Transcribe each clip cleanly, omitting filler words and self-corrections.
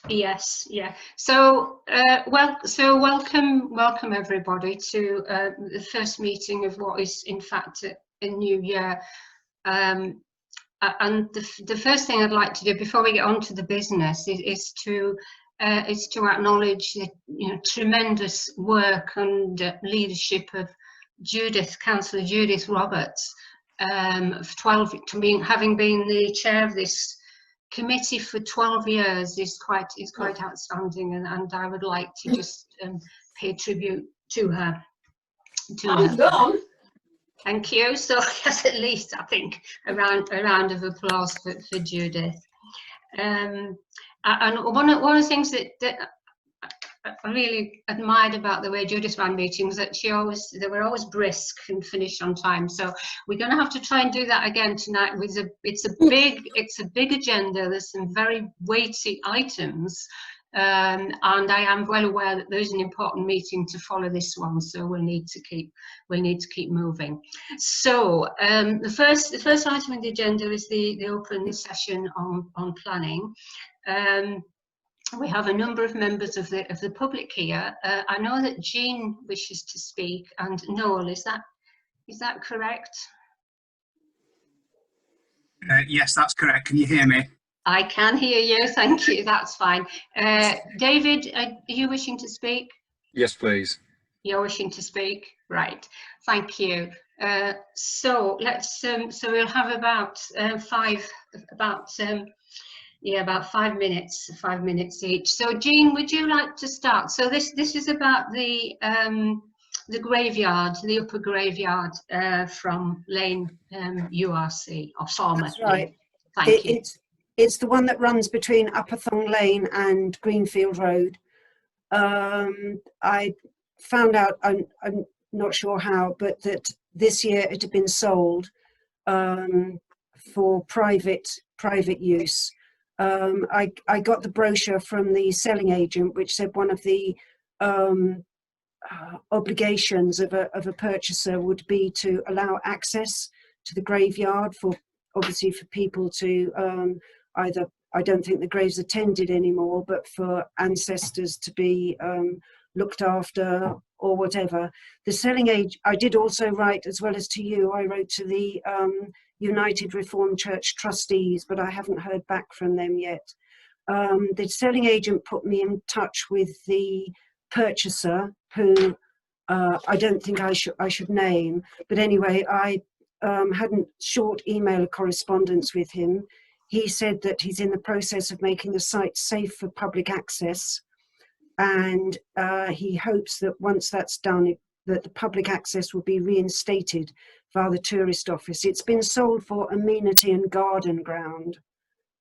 Yes, yeah. So, welcome everybody to the first meeting of what is, in fact, a new year. And the first thing I'd like to do before we get on to the business is to acknowledge the tremendous work and leadership of Councillor Judith Roberts, having been the chair of this committee for 12 years is quite outstanding, and I would like to just pay tribute to her. Thank you. So yes, at least I think a round of applause for Judith. And one of the things that I really admired about the way Judith ran meetings, that they were always brisk and finished on time. So we're going to have to try and do that again tonight. It's a big agenda. There's some very weighty items, and I am well aware that there's an important meeting to follow this one. So we'll need to keep moving. So the first item on the agenda is the open session on planning. We have a number of members of the public here. I know that Jean wishes to speak, and Noel, is that correct? Yes, that's correct. Can you hear me? I can hear you. Thank you. That's fine. David, are you wishing to speak? Yes, please. You're wishing to speak, right? Thank you. So let's. So we'll have about 5 minutes, 5 minutes each. So Jean, would you like to start? So this is about the graveyard, the upper graveyard from Lane URC or Farmer. That's right. Lane. Thank you. It's the one that runs between Upper Thong Lane and Greenfield Road. I found out, I'm not sure how, but that this year it had been sold for private use. I got the brochure from the selling agent, which said one of the obligations of a purchaser would be to allow access to the graveyard obviously for people to either, I don't think the graves are tended anymore, but for ancestors to be looked after or whatever. The selling agent, I did also write, as well as to you, I wrote to the United Reformed Church trustees, but I haven't heard back from them yet. The selling agent put me in touch with the purchaser, who I don't think I should name, but anyway, I had a short email correspondence with him. He said that he's in the process of making the site safe for public access, and he hopes that once that's done, that the public access will be reinstated via the tourist office. It's been sold for amenity and garden ground,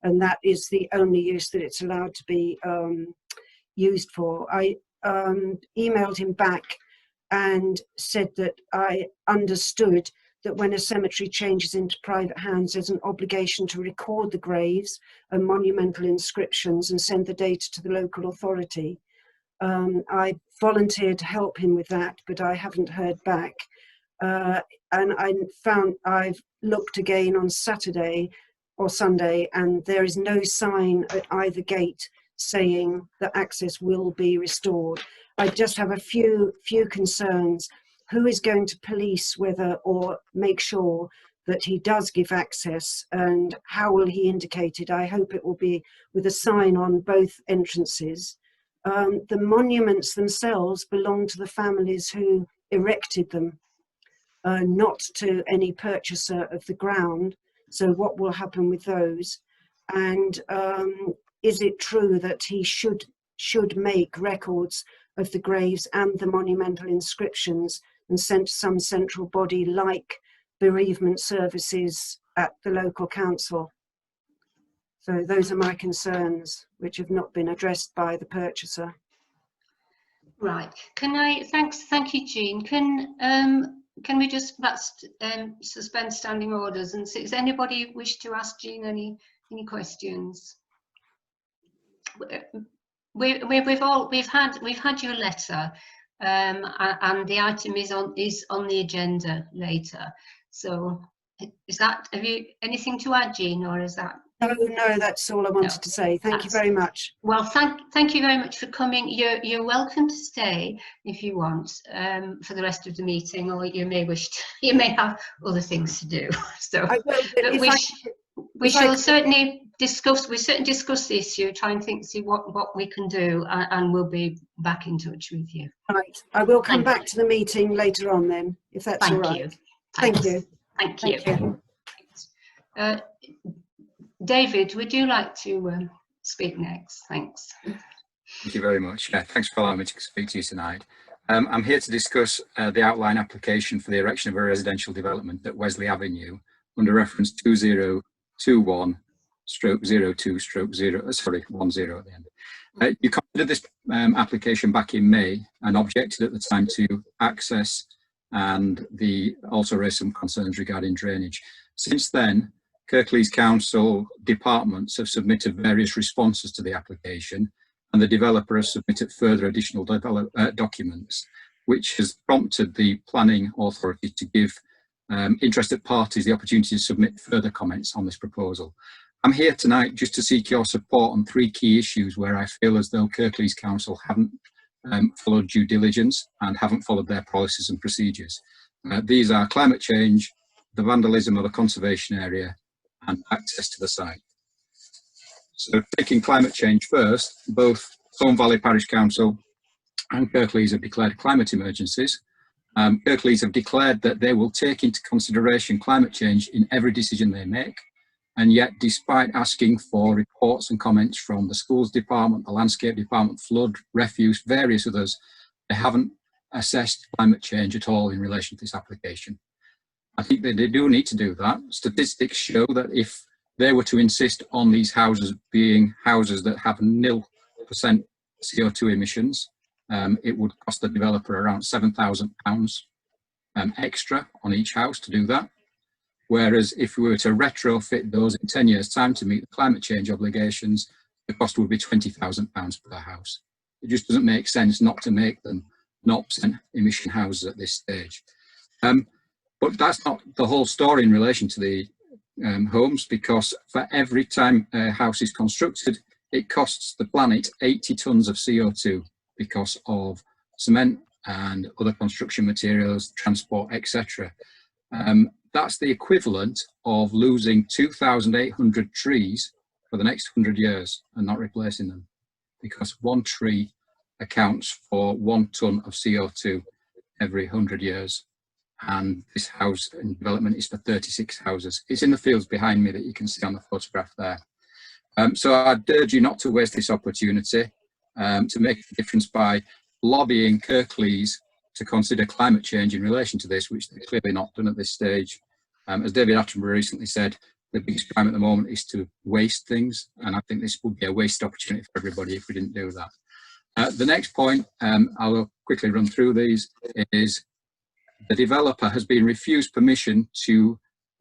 and that is the only use that it's allowed to be used for. I emailed him back and said that I understood that when a cemetery changes into private hands, there's an obligation to record the graves and monumental inscriptions and send the data to the local authority. I volunteered to help him with that, but I haven't heard back. And I've looked again on Saturday or Sunday, and there is no sign at either gate saying that access will be restored. I just have a few concerns. Who is going to police or make sure that he does give access, and how will he indicate it? I hope it will be with a sign on both entrances. The monuments themselves belong to the families who erected them, not to any purchaser of the ground. So what will happen with those? And is it true that he should make records of the graves and the monumental inscriptions and send to some central body like bereavement services at the local council? So those are my concerns, which have not been addressed by the purchaser. Right. Thank you, Jean. Can we just suspend standing orders, and does anybody wish to ask Jean any questions? We've had your letter, and the item is on the agenda later. So have you anything to add, Jean, or is that No, that's all I wanted to say. Thank you very much. Well, thank you very much for coming. You're welcome to stay if you want for the rest of the meeting, or you may wish to, you may have other things to do. So I will, but we shall certainly discuss. We certainly discuss the issue, try and see what we can do, and we'll be back in touch with you. Right, I will come back to the meeting later on then, if that's all right. Thank you. Thank you. David, would you like to speak next? Thanks. Thank you very much. Thanks for allowing me to speak to you tonight. I'm here to discuss the outline application for the erection of a residential development at Wesley Avenue under reference 2021/02/0, 10 at the end. You considered this application back in May and objected at the time to access, and also raised some concerns regarding drainage. Since then, Kirklees Council departments have submitted various responses to the application, and the developer has submitted further additional documents, which has prompted the planning authority to give interested parties the opportunity to submit further comments on this proposal. I'm here tonight just to seek your support on 3 key issues where I feel as though Kirklees Council haven't followed due diligence and haven't followed their policies and procedures. These are climate change, the vandalism of a conservation area, and access to the site. So taking climate change first, both Thorn Valley Parish Council and Kirklees have declared climate emergencies. Kirklees have declared that they will take into consideration climate change in every decision they make, and yet despite asking for reports and comments from the schools department, the landscape department, flood, refuse, various others, they haven't assessed climate change at all in relation to this application. I think that they do need to do that. Statistics show that if they were to insist on these houses being houses that have 0% CO2 emissions, it would cost the developer around £7,000 extra on each house to do that. Whereas if we were to retrofit those in 10 years' time to meet the climate change obligations, the cost would be £20,000 per house. It just doesn't make sense not to make them 0% emission houses at this stage. But that's not the whole story in relation to the homes, because for every time a house is constructed, it costs the planet 80 tonnes of CO2 because of cement and other construction materials, transport, etc. That's the equivalent of losing 2,800 trees for the next 100 years and not replacing them, because one tree accounts for 1 tonne of CO2 every 100 years. And this house and development is for 36 houses. It's in the fields behind me that you can see on the photograph there. So I'd urge you not to waste this opportunity to make a difference by lobbying Kirklees to consider climate change in relation to this, which they're clearly not done at this stage. As David Attenborough recently said, the biggest crime at the moment is to waste things, and I think this would be a waste opportunity for everybody if we didn't do that. The next point, I will quickly run through these, is the developer has been refused permission to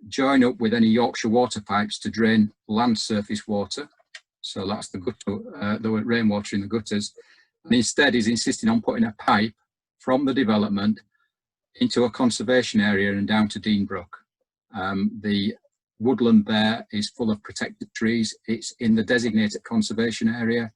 join up with any Yorkshire water pipes to drain land surface water. So that's the rainwater in the gutters. And instead is insisting on putting a pipe from the development into a conservation area and down to Deanbrook. The woodland there is full of protected trees. It's in the designated conservation area.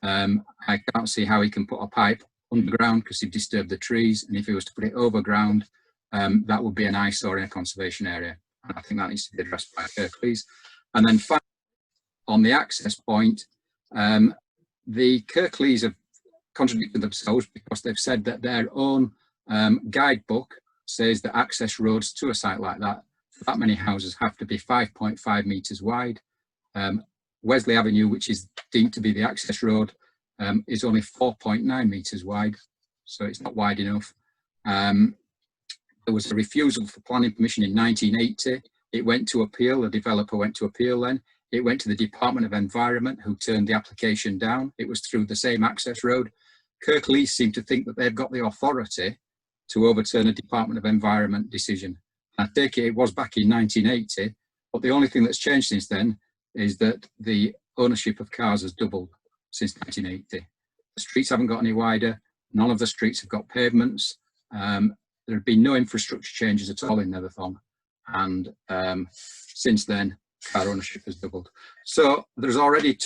I can't see how he can put a pipe underground because he'd disturb the trees, and if he was to put it overground, that would be an eyesore in a conservation area, and I think that needs to be addressed by Kirklees. And then finally, on the access point, the Kirklees have contradicted themselves because they've said that their own guidebook says that access roads to a site like that, for that many houses, have to be 5.5 metres wide. Wesley Avenue, which is deemed to be the access road, is only 4.9 metres wide, so it's not wide enough. There was a refusal for planning permission in 1980. It went to appeal, the developer went to appeal then. It went to the Department of Environment, who turned the application down. It was through the same access road. Kirklees seem to think that they've got the authority to overturn a Department of Environment decision. I take it was back in 1980, but the only thing that's changed since then is that the ownership of cars has doubled since 1980. The streets haven't got any wider. None of the streets have got pavements. There have been no infrastructure changes at all in Netherthong. And since then, car ownership has doubled. So there's already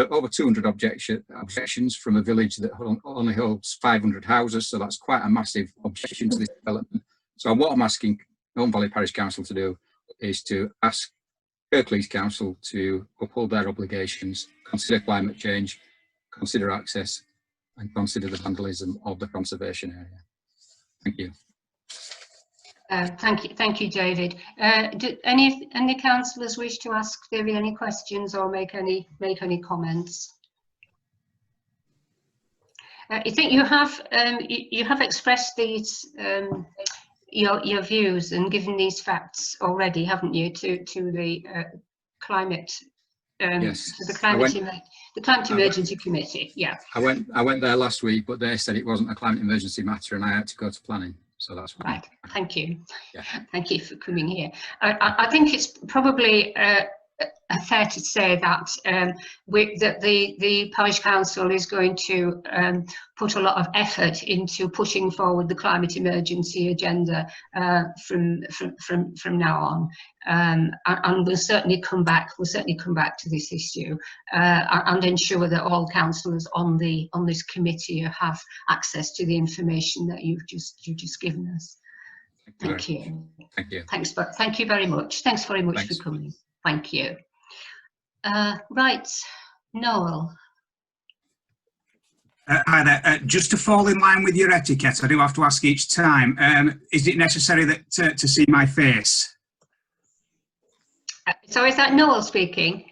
over 200 objections from a village that only holds 500 houses. So that's quite a massive objection to this development. So what I'm asking Holme Valley Parish Council to do is to ask Kirklees Council to uphold their obligations, consider climate change, consider access, and consider the vandalism of the conservation area. Thank you. Thank you, David. Do any councillors wish to ask David any questions or make any comments? I think you have expressed these your views and given these facts already, haven't you, to the climate? Yes. To the climate emergency committee. Yeah. I went there last week, but they said it wasn't a climate emergency matter, and I had to go to planning. So that's fine. Right. Thank you. Yeah. Thank you for coming here. I think it's probably fair to say that that the parish council is going to put a lot of effort into pushing forward the climate emergency agenda from now on, and we'll certainly come back to this issue and ensure that all councillors on this committee have access to the information that you've just given us. Thank you. Thank you. Thank you very much. Thanks very much for coming. Thank you. Right, Noel. Hi there. Just to fall in line with your etiquette, I do have to ask each time, is it necessary that to see my face? So is that Noel speaking?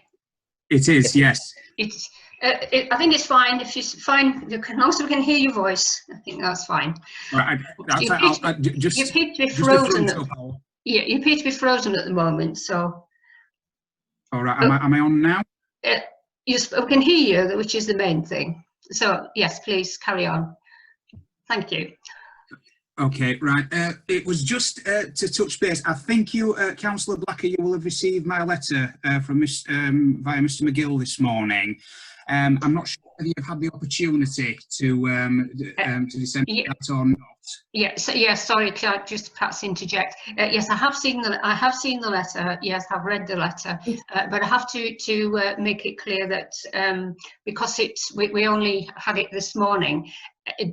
It is, yes. I think it's fine. If you find you can also hear your voice, I think that's fine. Right, you appear to be frozen. Yeah, you appear to be frozen at the moment. So. All right. Am I on now? We can hear you, which is the main thing. So yes, please carry on. Thank you. Okay, right. It was just to touch base. I think you, Councillor Blacker, you will have received my letter from via Mr. McGill this morning. I'm not sure whether you've had the opportunity to disseminate that or not. Yes. Sorry, can I just perhaps interject? Yes, I have seen the letter. Yes, I've read the letter, but I have to make it clear that because we only had it this morning.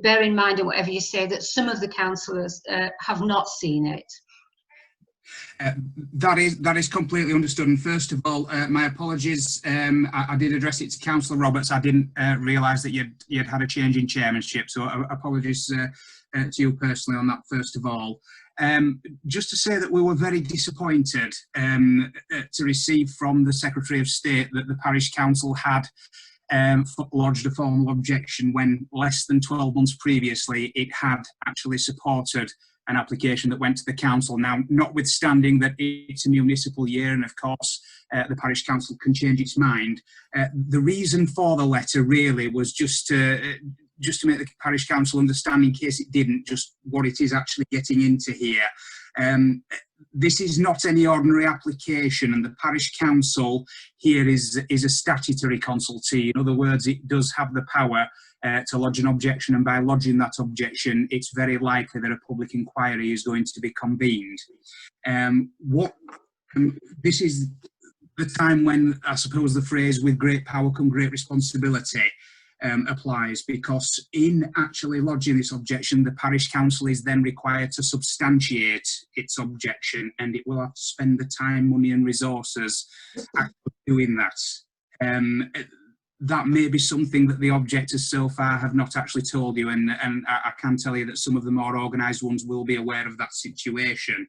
Bear in mind, in whatever you say, that some of the councillors have not seen it. That is completely understood. And first of all, my apologies. I did address it to Councillor Roberts. I didn't realise that you'd had a change in chairmanship. So apologies to you personally on that. First of all, just to say that we were very disappointed to receive from the Secretary of State that the Parish Council had lodged a formal objection when less than 12 months previously it had actually supported an application that went to the council. Now, notwithstanding that it's a municipal year and of course the parish council can change its mind, the reason for the letter really was just to make the parish council understand, in case it didn't, just what it is actually getting into here. This is not any ordinary application, and the parish council here is a statutory consultee. In other words, it does have the power to lodge an objection, and by lodging that objection, it's very likely that a public inquiry is going to be convened. This is the time when, I suppose, the phrase "with great power come great responsibility" applies, because in actually lodging this objection, the parish council is then required to substantiate its objection, and it will have to spend the time, money and resources actually doing that. That may be something that the objectors so far have not actually told you, and I can tell you that some of the more organised ones will be aware of that situation.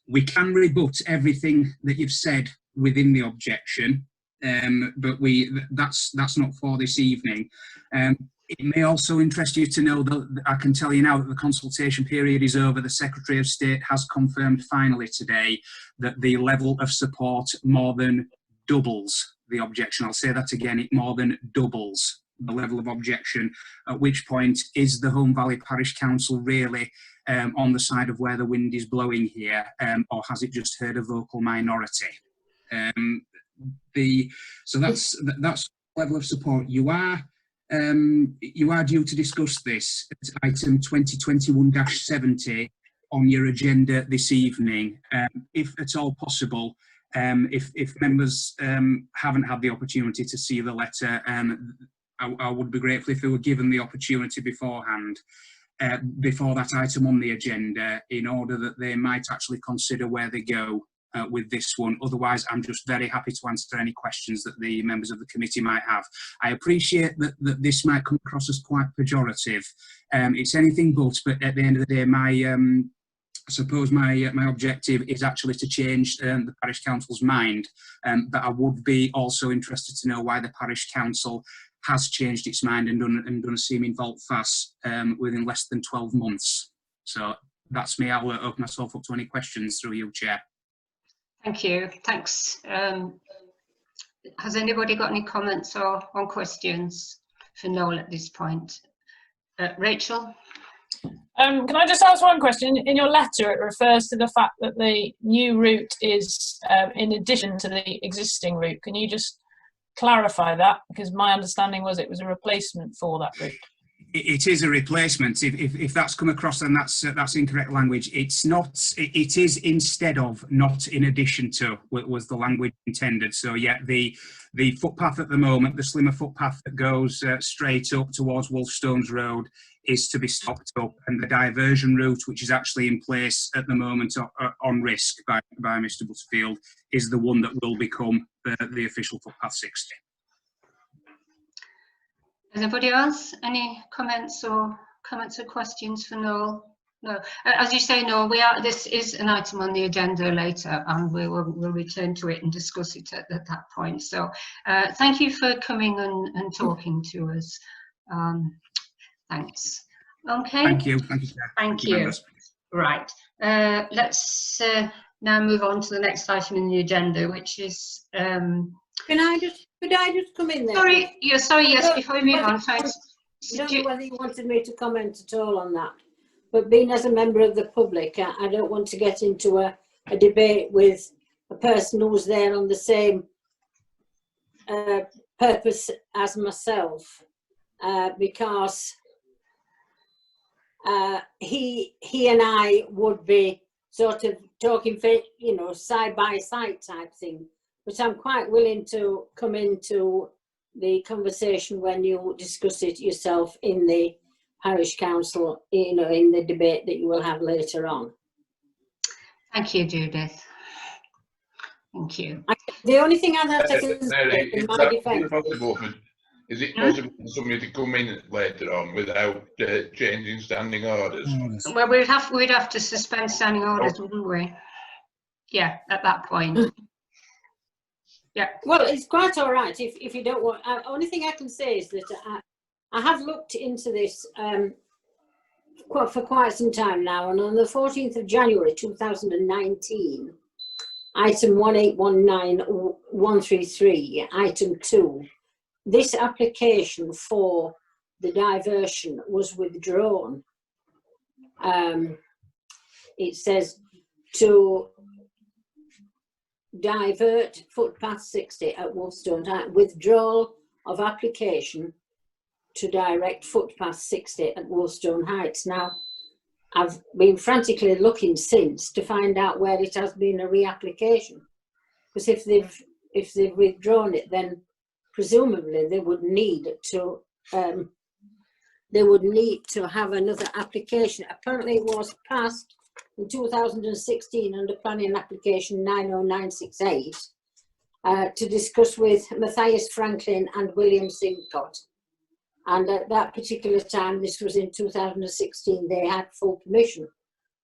We can rebut everything that you've said within the objection, but that's not for this evening. It may also interest you to know that I can tell you now that the consultation period is over. The Secretary of State has confirmed finally today that the level of support more than doubles the objection. I'll say that again, it more than doubles the level of objection, at which point is the Holme Valley Parish Council really on the side of where the wind is blowing here, or has it just heard a vocal minority? So that's level of support. You are due to discuss this at item 2021-70 on your agenda this evening. If at all possible, If members haven't had the opportunity to see the letter, I would be grateful if they were given the opportunity beforehand, before that item on the agenda, in order that they might actually consider where they go with this one. Otherwise, I'm just very happy to answer any questions that the members of the committee might have. I appreciate that this might come across as quite pejorative. It's anything but at the end of the day, I suppose my objective is actually to change the parish council's mind, but I would be also interested to know why the parish council has changed its mind and done a seeming volte-face within less than 12 months. So that's me. I'll open myself up to any questions through you, Chair. Thank you. Thanks. Has anybody got any comments or questions for Noel at this point? Rachel? Can I just ask one question? In your letter, it refers to the fact that the new route is in addition to the existing route. Can you just clarify that? Because my understanding was it was a replacement for that route. It is a replacement. If that's come across, then that's incorrect language. It's not. It is instead of, not in addition to, was the language intended. So yeah, the footpath at the moment, the slimmer footpath that goes straight up towards Wolfstones Road, is to be stopped up, and the diversion route, which is actually in place at the moment on risk by Mr. Butterfield, is the one that will become the official footpath 60. Anybody else? Any comments or questions for Noel? No. As you say, Noel, this is an item on the agenda later, and we'll return to it and discuss it at that point. So thank you for coming and talking to us. Thanks. Okay. Thank you. Thank you, Chair. Thank you. Right. Let's now move on to the next item in the agenda, which is. Could I just come in there? Sorry. Yes. Before we move on, I don't know whether you wanted me to comment at all on that, but being as a member of the public, I don't want to get into a debate with a person who's there on the same purpose as myself, because he and I would be sort of talking, side by side type thing. But I'm quite willing to come into the conversation when you discuss it yourself in the parish council, in the debate that you will have later on. Thank you, Judith. Thank you. The only thing I can say in my defence. Is it possible for somebody to come in later on without changing standing orders? Well, we'd have to suspend standing orders, wouldn't we? Yeah, at that point. Yeah. Well, it's quite all right if you don't want. Only thing I can say is that I have looked into this for quite some time now, and on the 14th of January 2019, item 1819133, item 2, this application for the diversion was withdrawn. It says to divert footpath 60 at Wolfstone, withdrawal of application to direct footpath 60 at Wolfstone Heights. Now, I've been frantically looking since to find out where it has been a reapplication, because if they've withdrawn it, then presumably they would need to have another application. Apparently, it was passed in 2016 under planning application 90968 to discuss with Matthias Franklin and William Simcott. And at that particular time, this was in 2016, they had full permission.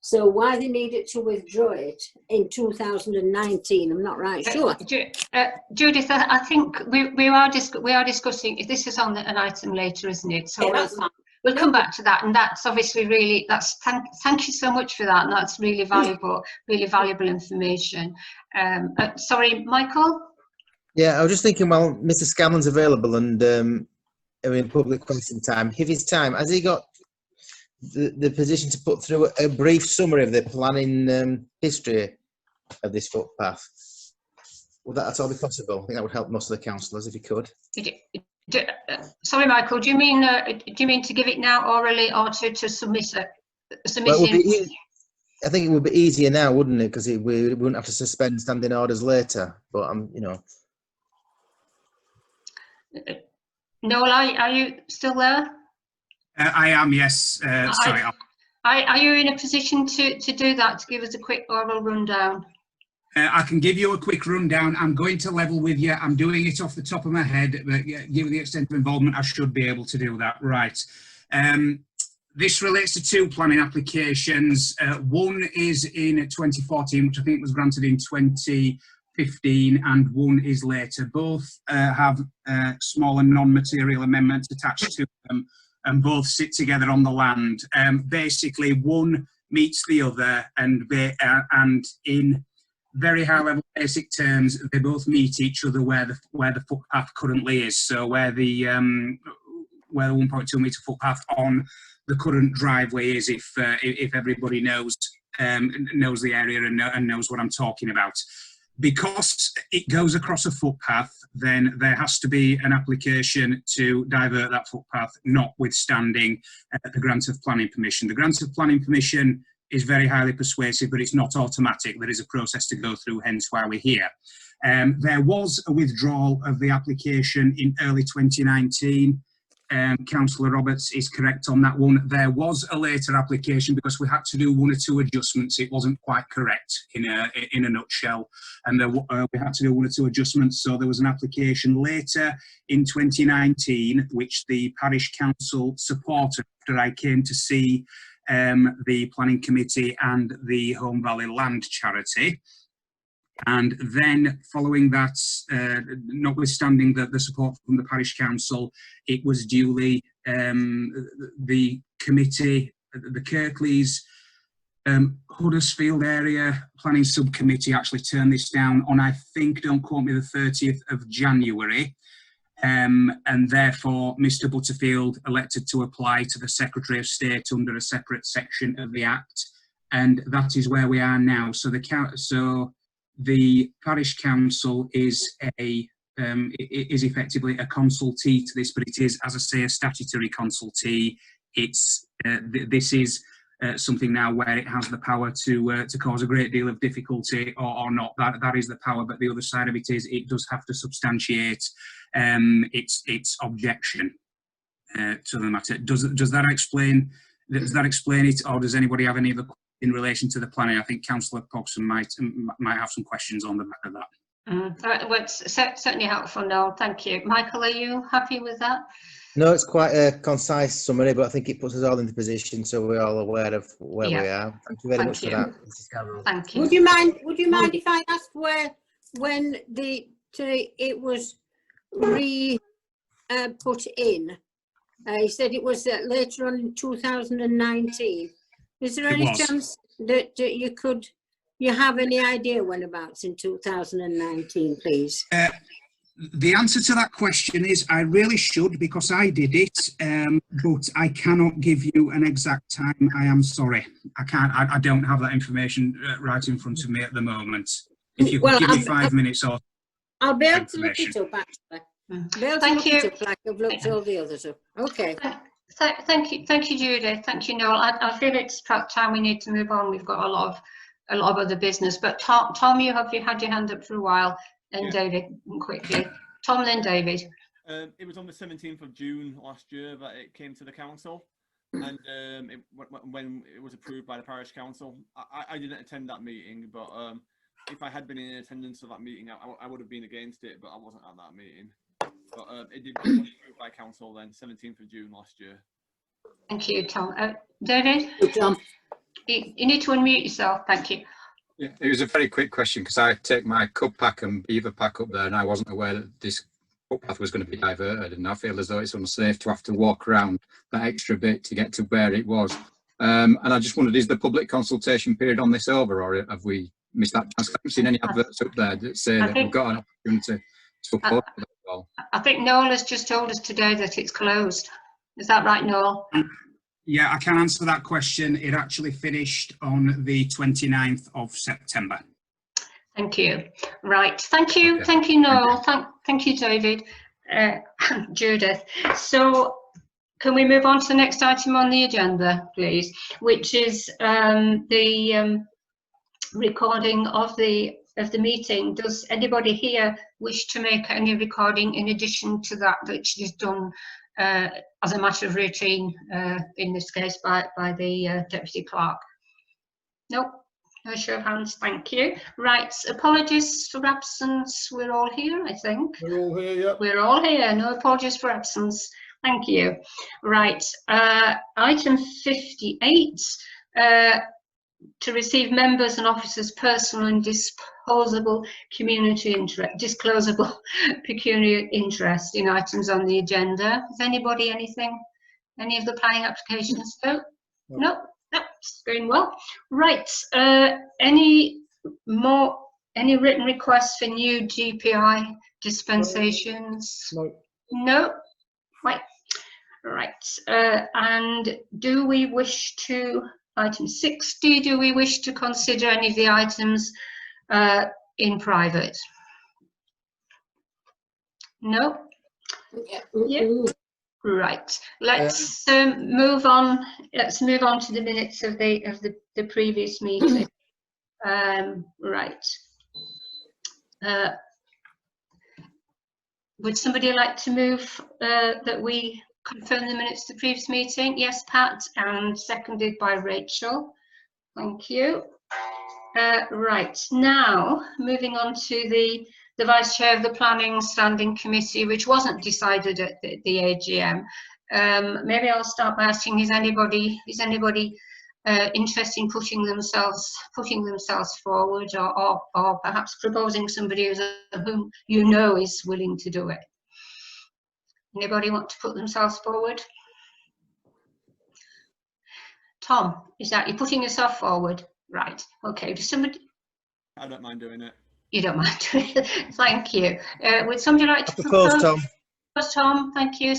So why they needed to withdraw it in 2019, I'm not right sure. Judith, I think we are discussing, this is on an item later, isn't it? So Yeah, we'll come back to that, and that's obviously really, thank you so much for that, and that's really valuable information. Sorry, Michael? Yeah, I was just thinking, well, Mr. Scanlon's available and in public question time. If his time, has he got the position to put through a brief summary of the planning history of this footpath? Would that at all be possible? I think that would help most of the councillors if he could. Sorry, Michael. Do you mean to give it now orally, or to submit it? Well, I think it would be easier now, wouldn't it? Because we wouldn't have to suspend standing orders later. But you know. Noel, are you still there? I am, yes. Sorry. Are you in a position to do that, to give us a quick oral rundown? I can give you a quick rundown. I'm going to level with you. I'm doing it off the top of my head, but given the extent of involvement, I should be able to do that. Right. This relates to two planning applications. One is in 2014, which I think was granted in 2015, and one is later. Both have small and non-material amendments attached to them, and both sit together on the land. Basically, one meets the other, and in very high-level basic terms, they both meet each other where the footpath currently is. So where the 1.2 metre footpath on the current driveway is, if everybody knows the area and knows what I'm talking about. Because it goes across a footpath, then there has to be an application to divert that footpath, notwithstanding the grant of planning permission. The grant of planning permission is very highly persuasive, but it's not automatic. There is a process to go through, hence why we're here. There was a withdrawal of the application in early 2019. Councillor Roberts is correct on that one. There was a later application because we had to do one or two adjustments. It wasn't quite correct in a nutshell, and we had to do one or two adjustments. So there was an application later in 2019, which the parish council supported after I came to see the planning committee and the Home Valley Land Charity. And then following that, notwithstanding the support from the parish council, it was duly the committee, the Kirklees Huddersfield area planning subcommittee actually turned this down on, I think, don't quote me, the 30th of January. And therefore, Mr. Butterfield elected to apply to the Secretary of State under a separate section of the Act. And that is where we are now. So the parish council is effectively a consultee to this, but it is, as I say, a statutory consultee. This is something now where it has the power to cause a great deal of difficulty or not. That is the power, but the other side of it is it does have to substantiate its objection to the matter. Does that explain it, or does anybody have any other in relation to the planning? I think Councillor Pogson might have some questions on the back of that. Well, it's certainly helpful, Noel. Thank you. Michael, are you happy with that? No, it's quite a concise summary, but I think it puts us all into position so we're all aware of where we are. Thank you very much for that, Mrs. Carroll. Thank you. Would you mind if I asked when it was put in? He said it was later on in 2019. Is there any chance that you have any idea whenabouts in 2019, please? The answer to that question is I really should, because I did it, but I cannot give you an exact time. I am sorry. I can't. I don't have that information right in front of me at the moment. If you could give me 5 minutes or I'll be able to look it up, actually. Thank you. Like I've looked all the others up. Okay. Thank you, Judith. Thank you, Noel. I feel it's time we need to move on. We've got a lot of other business. But Tom, you had your hand up for a while, and David, quickly. Tom, then David. It was on the 17th of June last year that it came to the council, and when it was approved by the parish council. I didn't attend that meeting, but if I had been in attendance of that meeting, I would have been against it, but I wasn't at that meeting. But it was approved by council then, 17th of June last year. Thank you, Tom. David? Tom. You need to unmute yourself. Thank you. Yeah, it was a very quick question because I take my cub pack and beaver pack up there and I wasn't aware that this footpath was going to be diverted, and I feel as though it's unsafe to have to walk around that extra bit to get to where it was. And I just wondered, is the public consultation period on this over, or have we missed that chance? I haven't seen any adverts up there that say that we've got an opportunity to upload that as well. I think Noel has just told us today that it's closed. Is that right, Noel? Yeah, I can answer that question. It actually finished on the 29th of September. Thank you. Right. Thank you. Okay. Thank you, Noel. Thank you, David. Judith. So, can we move on to the next item on the agenda, please, which is the recording of the meeting. Does anybody here wish to make any recording in addition to that which is done as a matter of routine, in this case by the Deputy Clerk? Nope. No show of hands, thank you. Right, apologies for absence. We're all here, I think. We're all here, yeah. We're all here, no apologies for absence. Thank you. Right, item 58, to receive members and officers' personal and disclosable pecuniary interest in items on the agenda. Has anybody any of the planning applications? No? That's going well. Right, any written requests for new GPI dispensations? No. No? Right, and do we wish to, item 60, do we wish to consider any of the items in private? No? Yeah. Right. Let's move on. Let's move on to the minutes of the previous meeting. Right. Would somebody like to move that we confirm the minutes of the previous meeting? Yes, Pat, and seconded by Rachel. Thank you. Right. Now, moving on to the Vice Chair of the Planning Standing Committee, which wasn't decided at the AGM. Maybe I'll start by asking, is anybody interested in putting themselves forward, or perhaps proposing somebody whom you know is willing to do it? Anybody want to put themselves forward? Tom, is that you putting yourself forward? Right. Okay. Does somebody? I don't mind doing it. You don't mind doing it. Thank you. Would somebody like to propose, Tom? Tom, thank you.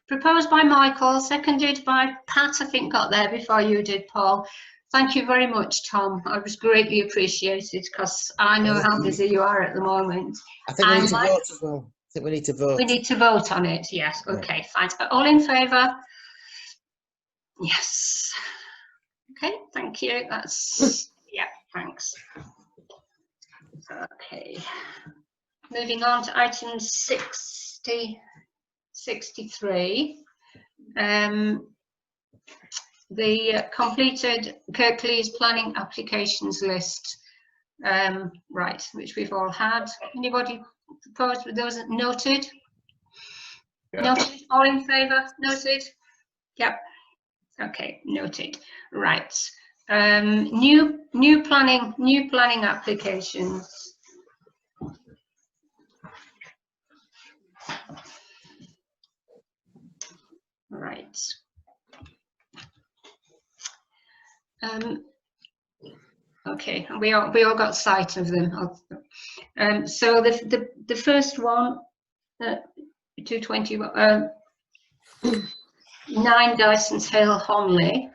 Proposed by Michael, seconded by Pat, I think got there before you did, Paul. Thank you very much, Tom. I was greatly appreciated because I know how busy you are at the moment. I think we need to vote as well. I think we need to vote. We need to vote on it, yes. Okay, fine. All in favour? Yes. Okay, thank you. That's, yeah, thanks. Okay. Moving on to item 63. The completed Kirklees planning applications list, right, which we've all had. Anybody proposed with those noted? Yeah. Noted. All in favour? Noted. Yep. Okay. Noted. Right. New planning applications. Right. Okay, we all got sight of them. So the first one, 220, 9 Dyson's Hill, Honley.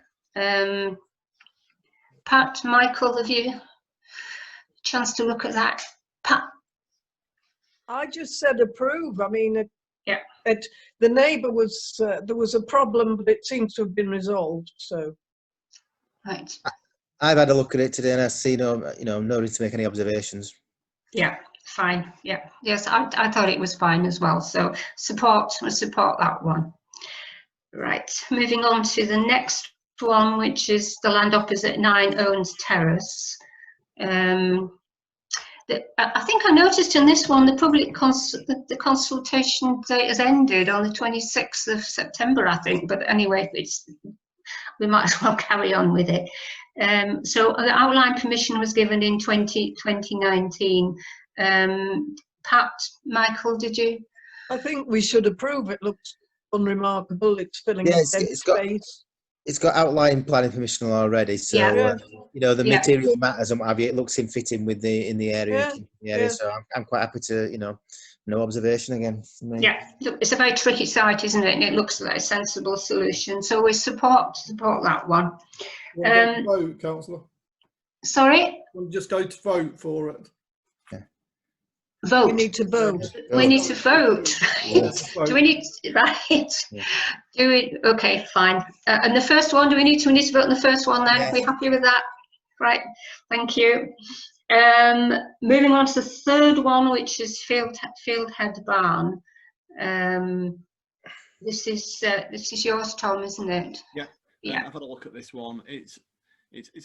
Pat, Michael, have you a chance to look at that? Pat? I just said approve. I mean, yeah. The neighbour was, there was a problem, but it seems to have been resolved, so. Right. I've had a look at it today and I see no need to make any observations. Yeah, fine. Yeah, yes, I thought it was fine as well. So support that one. Right, moving on to the next one, which is the land opposite 9 Owens Terrace. I think I noticed in this one the the consultation date has ended on the 26th of September, I think. But anyway, we might as well carry on with it. So the outline permission was given in 2019. Pat, Michael, did you? I think we should approve. It looks unremarkable. It's filling Yeah, space. It's got outline planning permission already, so yeah. The material matters and what have you. It looks in fitting with in the area. So I'm quite happy to no observation again. Yeah, it's a very tricky site, isn't it? And it looks like a sensible solution. So we support that one. Vote, Councillor. Sorry? We'll just go to vote for it. Yeah. Vote. We need to vote. We need to vote. Yeah. Do we need, right? Yeah. Do we, okay, fine. And the first one, we need to vote on the first one then? Yes. We happy with that? Right, thank you. Moving on to the third one, which is Fieldhead Barn. This is yours, Tom, isn't it? Yeah. Yeah. I've had a look at this one. It's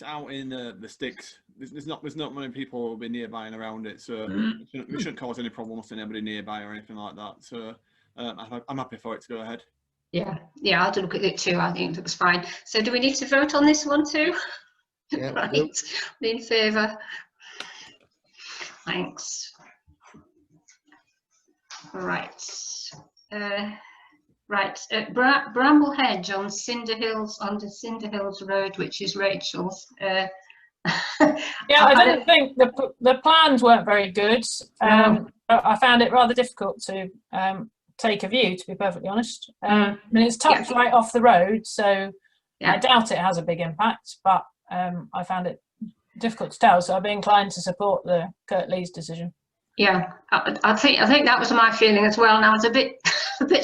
out in the sticks. There's not many people who will be nearby and around it, so it shouldn't cause any problems to anybody nearby or anything like that. So I'm happy for it to go ahead. Yeah, I had to look at it too. I think it looks fine. So do we need to vote on this one too? Yeah, Right, in favour. Thanks. Right. Bramble Hedge on Cinder Hills, on the Cinder Hills Road, which is Rachel's. Yeah, I didn't think the plans weren't very good. But I found it rather difficult to take a view, to be perfectly honest. I mean, it's tucked right off the road, so I doubt it has a big impact, but I found it difficult to tell, so I'd be inclined to support the Kurt Lee's decision. Yeah, I think that was my feeling as well. And I was a bit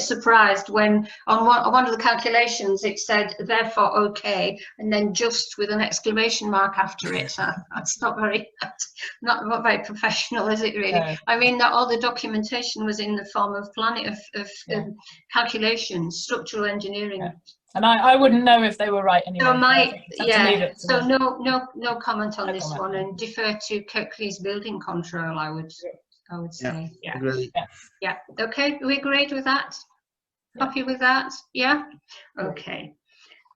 surprised when on one of the calculations it said therefore okay, and then just with an exclamation mark after it. So that's not very professional, is it really? No. I mean, that all the documentation was in the form of planning of calculations, structural engineering. Yeah. And I wouldn't know if they were right anyway. So no comment on this one, and defer to Kirklees Building Control, I would say. Yeah. Agree. Yeah. Okay, we agreed with that? Happy with that? Yeah? Okay.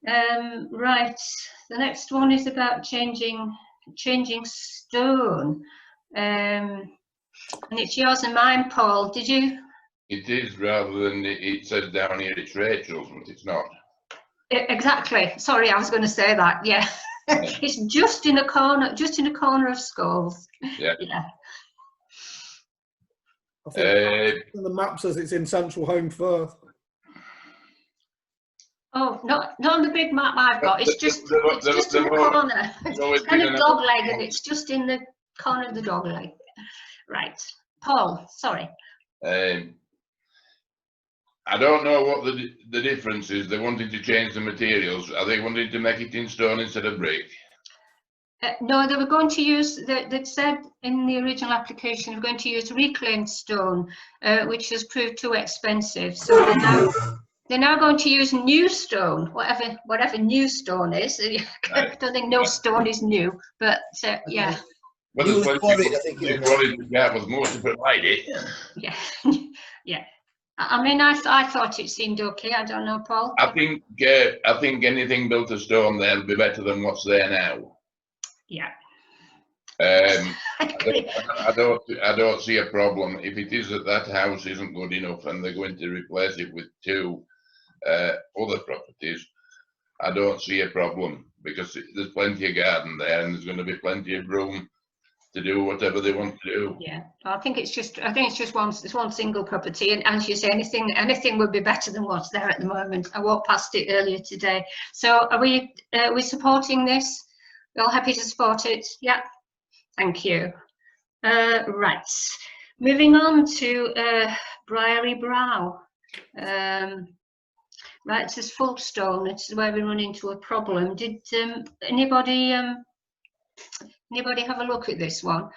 Right, the next one is about changing stone. And it's yours and mine, Paul. Did you? It is, rather than it says down here it's Rachel's, but it's not. Exactly. Sorry, I was going to say that. Yeah. It's just in a corner of Scholes. Yeah. Yeah. I think the map says it's in Central Home Firth. Oh, not on the big map I've got. It's just in the corner. It's kind of dog leg, and it's just in the corner of the dog leg. Right, Paul. Sorry. I don't know what the difference is. They wanted to change the materials. Are they wanting to make it in stone instead of brick? No, they were going to use, they said in the original application, we're going to use reclaimed stone, which has proved too expensive. So they're now going to use new stone, whatever new stone is. I don't think no stone is new, but yeah. Well, there's plenty of that was more to provide it. Yeah, yeah. I mean, I thought it seemed okay. I don't know, Paul. I think anything built of stone there will be better than what's there now. Yeah. I don't see a problem if it is that house isn't good enough and they're going to replace it with two other properties. I don't see a problem because there's plenty of garden there and there's going to be plenty of room to do whatever they want to do. Yeah, I think it's just one single property, and as you say, anything would be better than what's there at the moment. I walked past it earlier today. So are we supporting this? We're all happy to support it? Yeah, thank you. Right, moving on to Briery Brow. Right, it says Folkestone. This is where we run into a problem. Did anybody have a look at this one?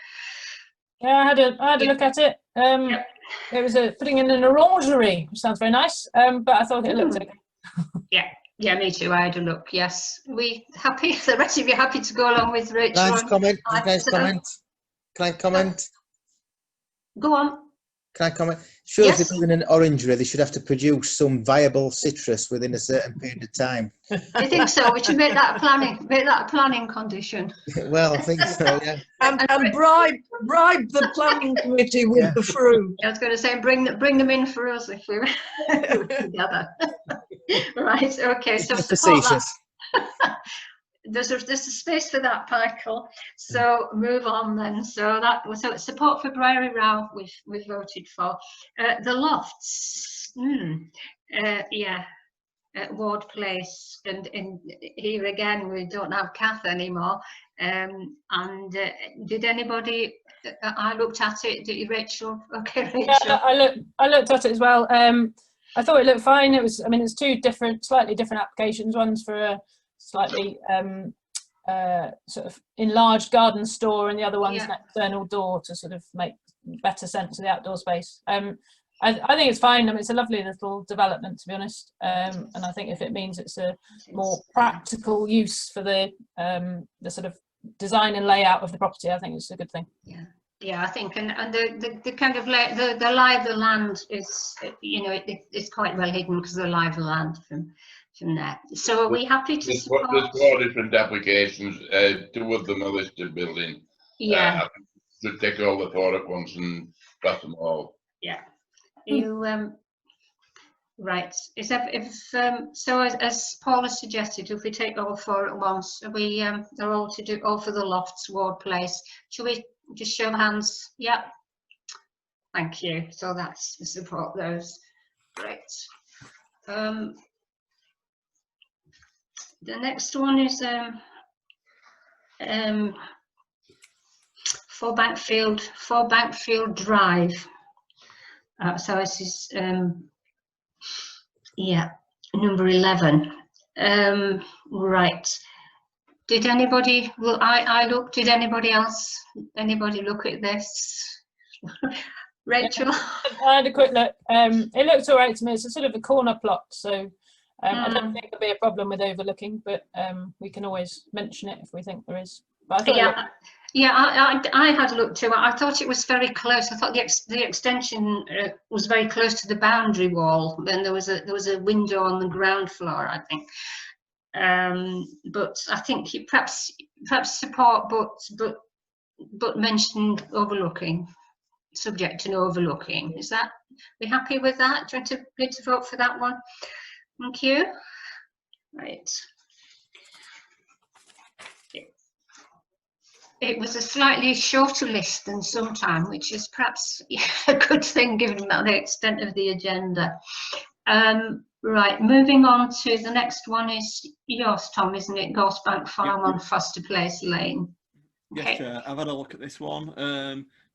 Yeah, I had a look at it. It was putting in an orangery, which sounds very nice. But I thought it looked okay. Yeah, me too. I had a look. Yes, we happy. The rest of you happy to go along with Rachel? Can I comment? Go on. Can I comment? Sure, Yes. if they're doing an orangery, they should have to produce some viable citrus within a certain period of time. I think so. We should make that a planning condition. Well, I think so, yeah. And bribe the planning committee with the fruit. I was going to say bring them in for us if we were together. Right. Okay. So support that. There's a space for that, Michael. So move on then. So it's support for Briery Brow we've voted for. The Lofts. At Ward Place, and here again we don't have Kath anymore. Did anybody I looked at it. Did you, Rachel? Okay, Rachel. Yeah, I looked at it as well. I thought it looked fine. It was, I mean, it's two slightly different applications. One's for a slightly sort of enlarged garden store, and the other one's an external door to sort of make better sense of the outdoor space. I think it's fine. I mean, it's a lovely little development, to be honest. And I think if it means it's a more practical use for the sort of design and layout of the property, I think it's a good thing. Yeah. Yeah, I think, and the kind of the lie of the land is, you know, it's quite well hidden because of the lie of the land from there. So are we happy to support? There's 4 different applications. 2 of them are listed building. Yeah. I think we should take all the 4 at once and pass them all. Yeah. You right? Is that if so? As Paula suggested, if we take all 4 at once, are we they're all to do all for the Lofts Ward Place? Should we just show hands? Yeah. Thank you. So that's to support those. Great. The next one is 4 Bankfield Drive. So this is yeah, number 11. Right. Did anybody? Well, I looked. Did anybody else? Anybody look at this? Rachel. I had a quick look. It looks all right to me. It's a sort of a corner plot, so I don't think there'll be a problem with overlooking, but we can always mention it if we think there is. But I thought I had looked too. I thought it was very close. I thought the extension was very close to the boundary wall. Then there was a window on the ground floor, I think. But I think perhaps support, but mentioned overlooking, subject to no overlooking. Is that, we happy with that? Do you want to vote for that one? Thank you. Right. It was a slightly shorter list than sometime, which is perhaps a good thing given the extent of the agenda. Right, moving on to the next one is yours, Tom, isn't it? Gorsebank Farm on Foster Place Lane. Okay. Yes, I've had a look at this one.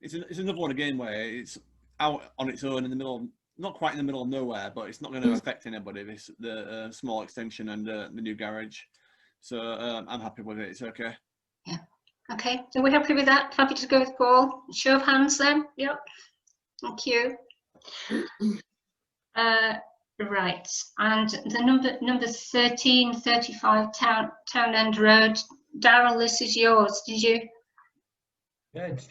It's another one again where it's out on its own in the middle, not quite in the middle of nowhere, but it's not going to affect anybody. The small extension and the new garage, so I'm happy with it. It's okay. Yeah. Okay. So we're happy with that. Happy to go with Paul. Show of hands then. Yep. Thank you. Right, and the number 1335 Townend Road. Darryl, this is yours. Did you? Yeah, it's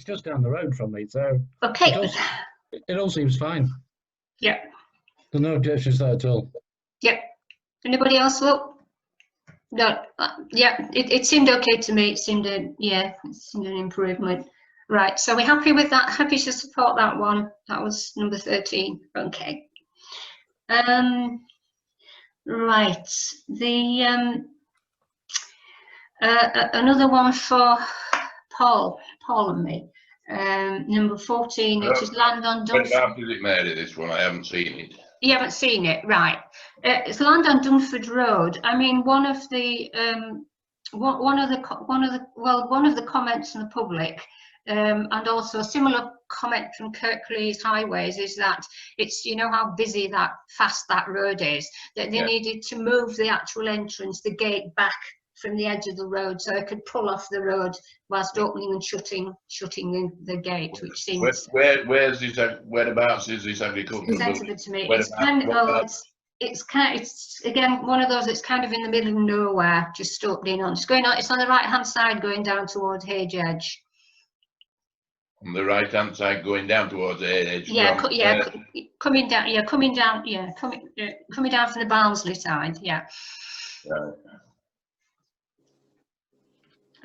just down the road from me, so okay. It all seems fine. Yeah. There's no objections there at all. Yeah. Anybody else look? No. Yeah, it seemed okay to me. It seemed an improvement. Right. So we're happy with that. Happy to support that one. That was number 13. Okay. Right. The another one for Paul and me. Number 14, which is land on Dunford. When did it Mary, this one? I haven't seen it. You haven't seen it, right? It's land on Dunford Road. I mean, one of the comments from the public, and also a similar comment from Kirklees Highways, is that it's, you know how busy fast that road is, that they needed to move the actual entrance, the gate, back from the edge of the road so it could pull off the road whilst opening and shutting the gate, which seems. Whereabouts is this agricultural? Presented it to me. It's again one of those. It's kind of in the middle of nowhere, just opening on. It's going on. It's on the right hand side, going down towards Hage Edge. On the right hand side, going down towards Hage. Yeah, coming down. Yeah, coming down. Yeah, coming down from the Barnsley side. Yeah. Right.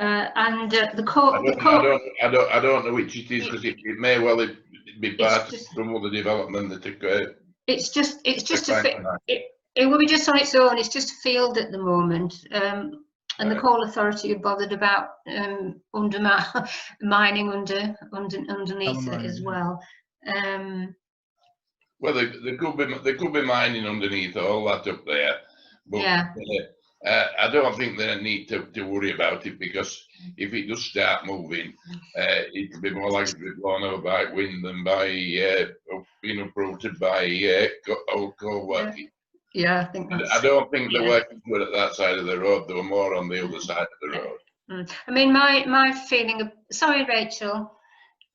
And the court. I don't know which it is, because it may well be part of some other development that took. It's just it will be just on its own. It's just a field at the moment, and the coal authority are bothered about mining underneath it as well. Well, there could be mining underneath all that up there, but I don't think they need to worry about it, because if it does start moving, it'll be more likely to be blown over by wind than by being uprooted by old coal working. Yeah, I think that's. I don't think the yeah. workers were at that side of the road. They were more on the other side of the road. I mean, my feeling of, sorry, Rachel.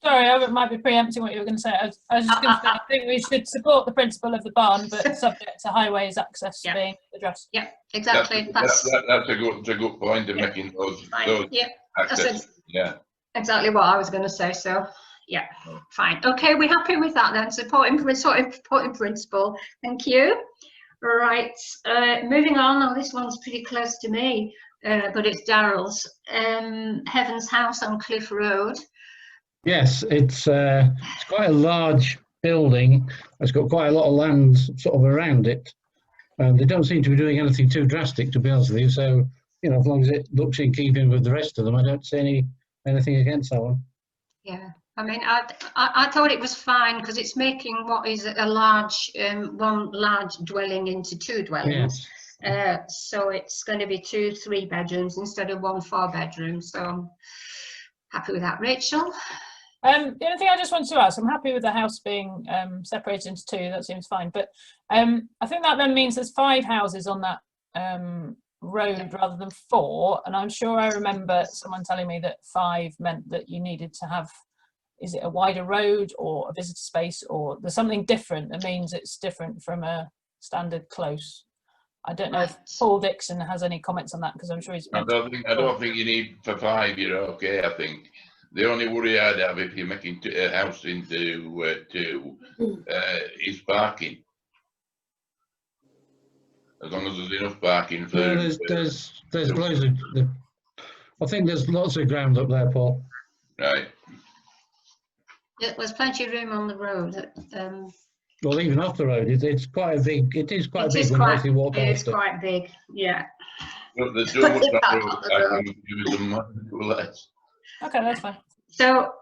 Sorry, I might be preempting what you were going to say. I was just going to say, I think we should support the principle of the barn, but subject to highways access being addressed. Yeah, exactly. That's a good point in making those yeah, access. That's exactly what I was going to say. So, yeah, fine. Okay, we're happy with that then. Supporting principle. Thank you. Right, moving on. Oh, this one's pretty close to me, but it's Daryl's. Heaven's House on Cliff Road. Yes, it's quite a large building. It's got quite a lot of land sort of around it. They don't seem to be doing anything too drastic, to be honest with you. So, you know, as long as it looks in keeping with the rest of them, I don't see anything against that one. Yeah, I mean, I thought it was fine, because it's making what is a large one large dwelling into two dwellings. Yes. So it's going to be 2 3-bedrooms instead of 1 4-bedroom. So I'm happy with that. Rachel? The only thing I just want to ask, I'm happy with the house being separated into 2, that seems fine, but I think that then means there's 5 houses on that road rather than 4, and I'm sure I remember someone telling me that 5 meant that you needed to have, is it a wider road or a visitor space, or there's something different that means it's different from a standard close. I don't know if Paul Dixon has any comments on that, because I'm sure he's. I don't think you need for 5. You're okay. I think the only worry I'd have if you're making a house into 2 is parking. As long as there's enough parking for. No, there's loads of. I think there's lots of ground up there, Paul. Right. There's plenty of room on the road. Well, even off the road, it's quite a big. It is quite big. It's quite big. Yeah. But the doors Okay, that's fine. So,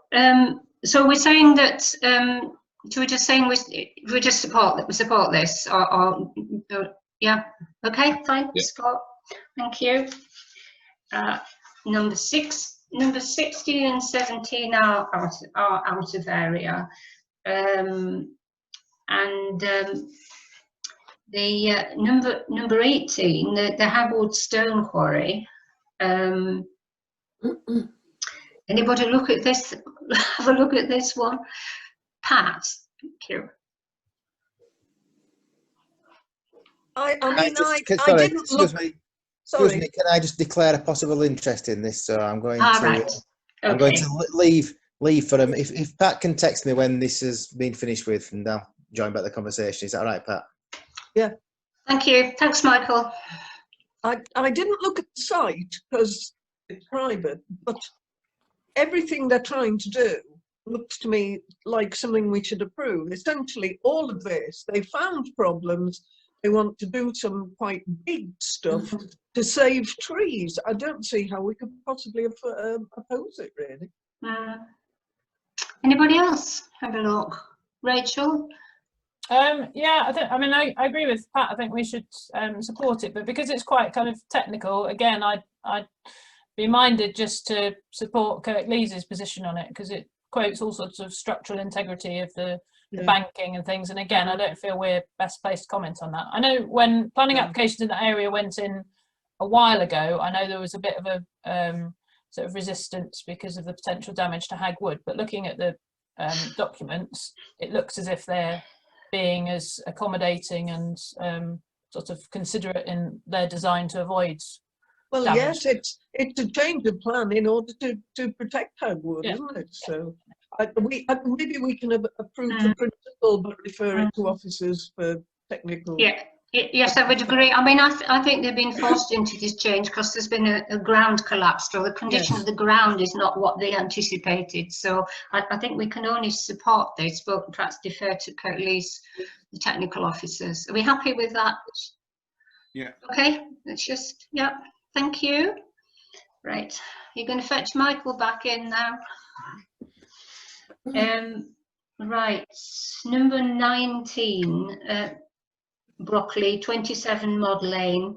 so we're saying that. So we're just saying we just support this, or yeah. Okay, fine. Yeah. Support. Thank you. Number 16 and 17 are out of area, and the number 18, the Hagwood Stone Quarry. Anybody look at this? Have a look at this one, Pat. Thank you. I didn't excuse look. me. Sorry. Excuse me, can I just declare a possible interest in this? So I'm going to. Right. I'm going to leave for him. If Pat can text me when this has been finished with, and I'll join back the conversation. Is that all right, Pat? Yeah. Thank you. Thanks, Michael. I didn't look at the site because it's private, but everything they're trying to do looks to me like something we should approve. Essentially, all of this, they found problems. They want to do some quite big stuff to save trees. I don't see how we could possibly oppose it, really. Anybody else have a look? Rachel? Yeah, I agree with Pat. I think we should support it, but because it's quite kind of technical, again, I'd be minded just to support Kirk Lees's position on it, because it quotes all sorts of structural integrity of the banking and things. And again, I don't feel we're best placed to comment on that. I know when planning applications in that area went in a while ago, I know there was a bit of a sort of resistance because of the potential damage to Hagwood. But looking at the documents, it looks as if they're being as accommodating and sort of considerate in their design to avoid damage. Yes, it's a change of plan in order to protect Hagwood, isn't it? So maybe we can approve the principle but refer it to officers for technical. Yes, I would agree. I mean, I think they've been forced into this change because there's been a ground collapse, or the condition of the ground is not what they anticipated. So I think we can only support this, but perhaps defer to Kirk Lees, the technical officers. Are we happy with that? Yeah. Okay, let's just, thank you. Right, you're going to fetch Michael back in now. Right, number 19. Broccoli, 27 Mod Lane.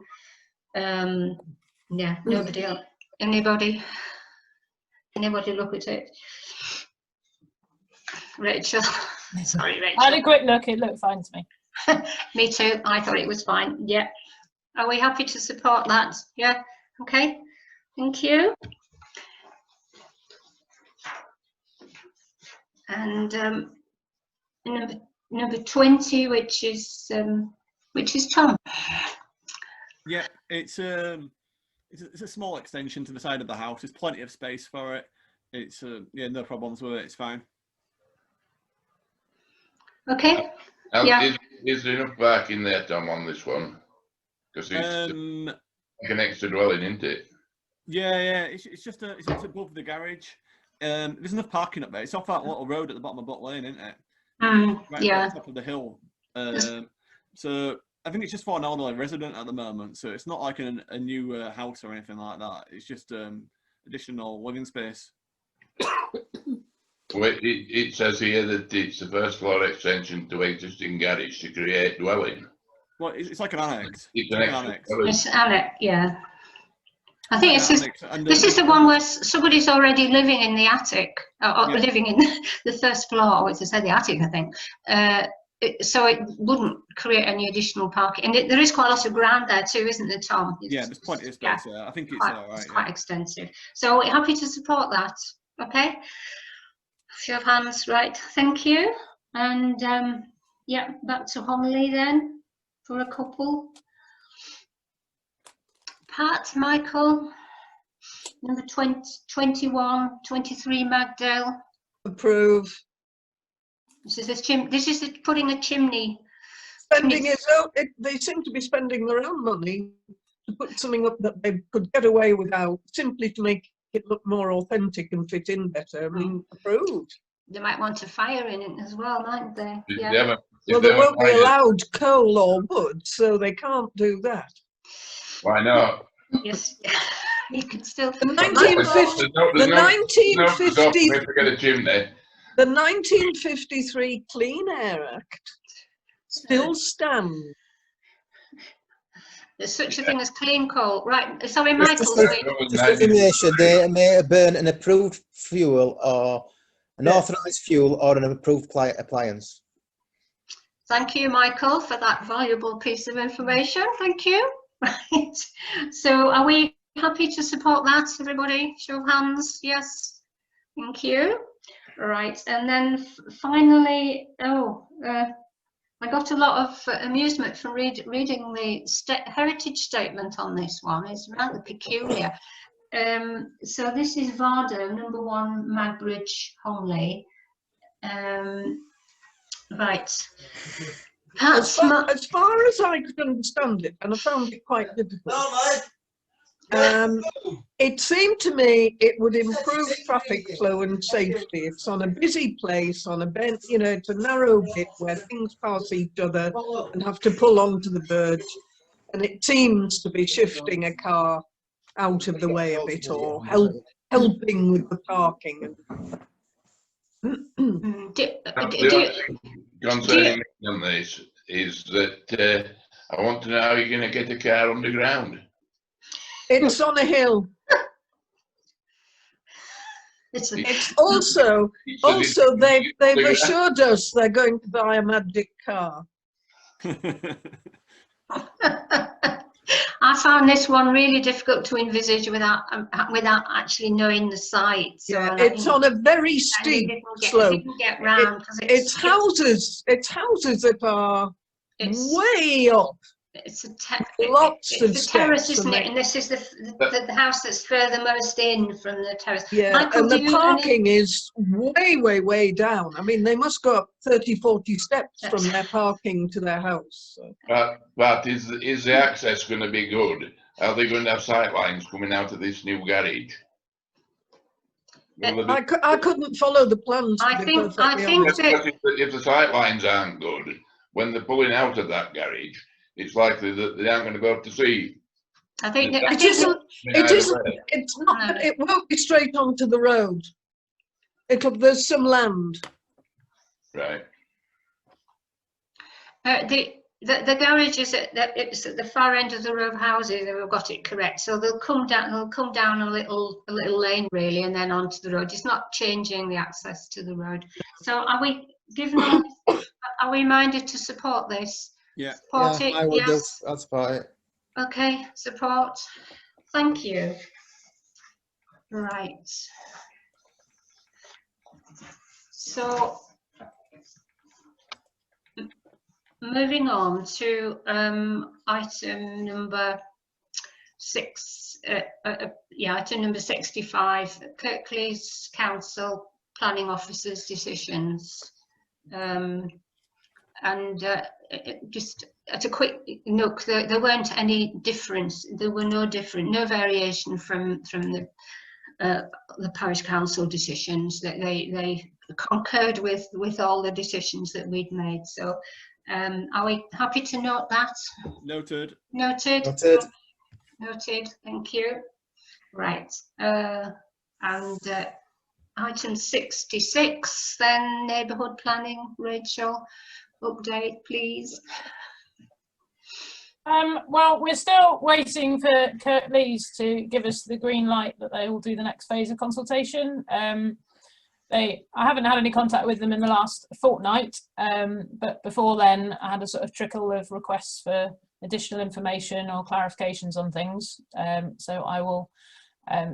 Yeah, nobody else. Anybody look at it? Rachel, sorry, Rachel. I had a quick look, it looked fine to me. Me too, I thought it was fine, yeah. Are we happy to support that? Yeah, okay, thank you. And number 20, which is Tom. Yeah, it's a small extension to the side of the house. There's plenty of space for it. It's yeah, no problems with it. It's fine. Okay. Is there enough parking there, Tom, on this one? Because it's like an extra dwelling, isn't it? Yeah. It's just it's above the garage. There's enough parking up there. It's off that little road at the bottom of Butt Lane, isn't it? Right yeah. at the top of the hill. So I think it's just for an elderly resident at the moment. So it's not like a new house or anything like that. It's just additional living space. Well, it says here that it's the first floor extension to existing garage to create dwelling. Well, it's like an annex. It's an annex. It's annex, yeah. I think it's annex. this is the one where somebody's already living in the attic, or living in the first floor, which is the attic, I think. So it wouldn't create any additional parking. And there is quite a lot of ground there too, isn't there, Tom? Yeah, there's plenty of space there. I think it's all right. It's quite extensive. So we're happy to support that. Okay. Show of hands, right? Thank you. And yeah, back to Homley then for a couple. Pat, Michael, number 20, 21, 23, Magdale. Approve. This is putting a chimney. Spending they seem to be spending their own money to put something up that they could get away without, simply to make it look more authentic and fit in better. I mean, approved. They might want a fire in it as well, mightn't they? Yeah. Well, they won't be allowed coal or wood, so they can't do that. Why not? Yes, you could still. The 1953 Clean Air Act still stands. There's such a thing as clean coal, right? Sorry, Michael. Just information: they may burn an approved fuel or an authorised fuel or an approved appliance. Thank you, Michael, for that valuable piece of information. Thank you. Right. So are we happy to support that, everybody? Show of hands. Yes. Thank you. Right. And then finally, I got a lot of amusement from reading the heritage statement on this one. It's rather peculiar. So this is Vardo, number 1, Magbridge, Homley. Right. As far as I could understand it, and I found it quite difficult, it seemed to me it would improve traffic flow and safety. It's on a busy place, on a bend, it's a narrow bit where things pass each other and have to pull onto the verge. And it seems to be shifting a car out of the way a bit, or helping with the parking. Concerning on this is that I want to know how you're going to get a car underground. It's on a hill. It's also they've assured us they're going to buy a magic car. I found this one really difficult to envisage without actually knowing the site. So yeah, it's on a very steep slope. Get round it's houses that are way up. It's lots of the terrace, steps, isn't it? And this is the house that's furthermost in from the terrace. Yeah, Michael, and the parking is way down. I mean, they must go up 30-40 steps from their parking to their house. So. But is the access going to be good? Are they going to have sight lines coming out of this new garage? I couldn't follow the plans. I think that if the sight lines aren't good, when they're pulling out of that garage, it's likely that they aren't going to go up to sea. I think that it isn't. It's not. It won't be straight onto the road. There's some land. Right. the garage is it's at the far end of the row of houses. They've got it correct. So they'll come down. They'll come down a little lane really, and then onto the road. It's not changing the access to the road. So are we giving them? Are we minded to support this? Yeah. Support Yeah, it. I would do. Yes. I'd support it. Okay. Support. Thank you. Right. So. Moving on to item number 6, item number 65, Kirklees Council Planning Officers' decisions. Just at a quick look, there weren't any difference. There were no variation from the parish council decisions. That they concurred with all the decisions that we'd made. So. Are we happy to note that? Noted. Noted. Noted. Noted. Thank you. Right. Item 66, then neighbourhood planning. Rachel, update, please. Well, we're still waiting for Kirklees to give us the green light that they will do the next phase of consultation. I haven't had any contact with them in the last fortnight, but before then I had a sort of trickle of requests for additional information or clarifications on things. So I will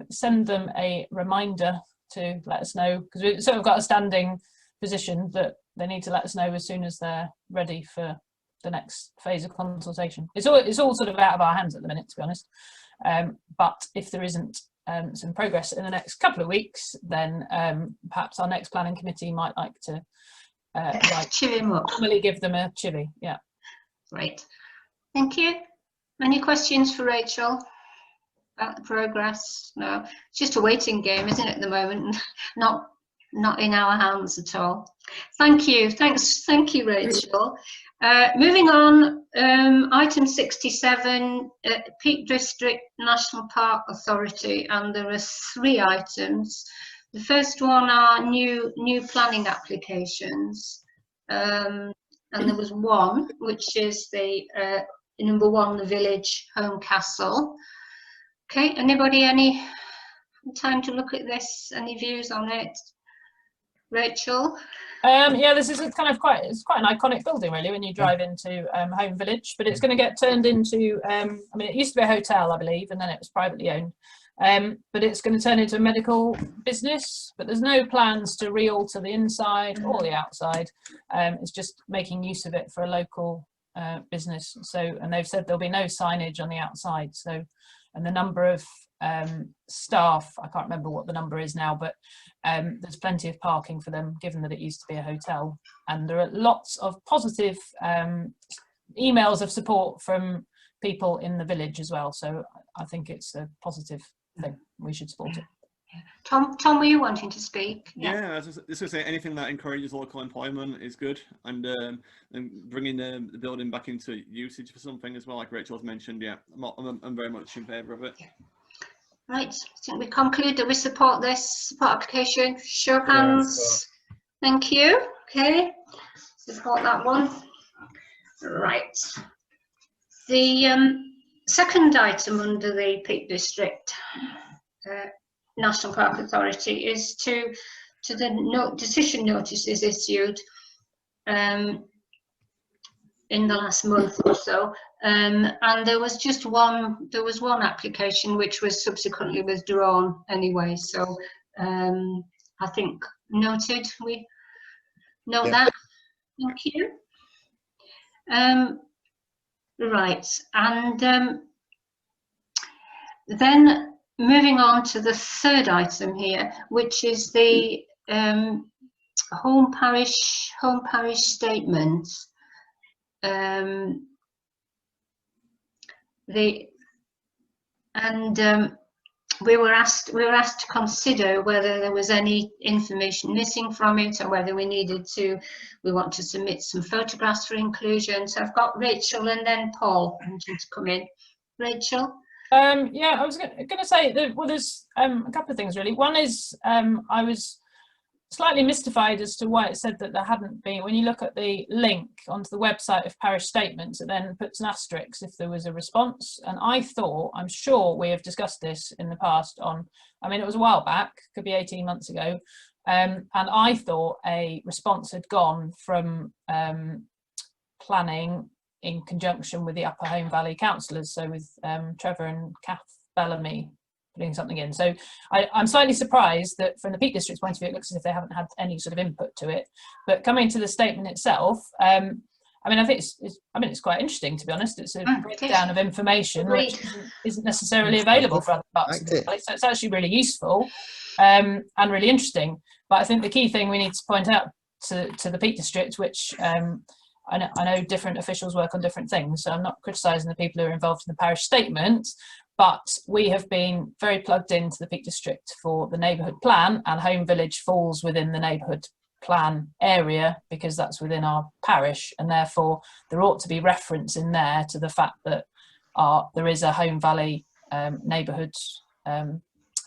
send them a reminder to let us know, because we've sort of got a standing position that they need to let us know as soon as they're ready for the next phase of consultation. It's all sort of out of our hands at the minute, to be honest. But if there isn't some progress in the next couple of weeks, then perhaps our next planning committee might like to cheer him up. Formally give them a chivvy. Yeah. Great. Thank you. Any questions for Rachel about the progress? No, it's just a waiting game, isn't it, at the moment? Not in our hands at all. Thank you. Thank you, Rachel. Moving on, item 67, Peak District National Park Authority, and there are 3 items. The first one are new planning applications, and there was one, which is the number 1, the Village Home Castle. Okay, anybody any time to look at this? Any views on it? Rachel? Yeah, this is it's quite an iconic building really when you drive into Home Village, but it's going to get turned into I mean, it used to be a hotel, I believe, and then it was privately owned, but it's going to turn into a medical business, but there's no plans to re-alter the inside or the outside. It's just making use of it for a local business. So, and they've said there'll be no signage on the outside. So, and the number of staff, I can't remember what the number is now, but there's plenty of parking for them, given that it used to be a hotel. And there are lots of positive emails of support from people in the village as well. So I think it's a positive thing. We should support it. Tom, were you wanting to speak? Yeah, I was just to say anything that encourages local employment is good, and bringing the building back into usage for something as well, like Rachel's mentioned. Yeah, I'm very much in favour of it. Right, I think we conclude that we support this support application. Show of hands. Thank you. Okay, support that one. Right. The second item under the Peak District National Park Authority is to the decision notices issued in the last month or so, and there was one application which was subsequently withdrawn anyway. So I think noted. We note that. Thank you. Right, and then moving on to the third item here, which is the home parish statement. We were asked to consider whether there was any information missing from it, or whether we want to submit some photographs for inclusion. So I've got Rachel and then Paul wanting to come in. Rachel? Yeah, I was going to say that, well, there's a couple of things really. One is I was slightly mystified as to why it said that there hadn't been. When you look at the link onto the website of parish statements, it then puts an asterisk if there was a response. And I thought, I'm sure we have discussed this in the past on, I mean, it was a while back, could be 18 months ago. And I thought a response had gone from planning in conjunction with the Upper Home Valley councillors, so with Trevor and Kath Bellamy putting something in. So I'm slightly surprised that from the Peak District's point of view, it looks as if they haven't had any sort of input to it. But coming to the statement itself, I mean, I think it's quite interesting, to be honest. It's a breakdown of information which isn't necessarily available for other parts of the valley. So it's actually really useful and really interesting. But I think the key thing we need to point out to the Peak District, which I know different officials work on different things, so I'm not criticising the people who are involved in the parish statement, but we have been very plugged into the Peak District for the neighbourhood plan, and Home Village falls within the neighbourhood plan area because that's within our parish, and therefore there ought to be reference in there to the fact that there is a Home Valley neighbourhood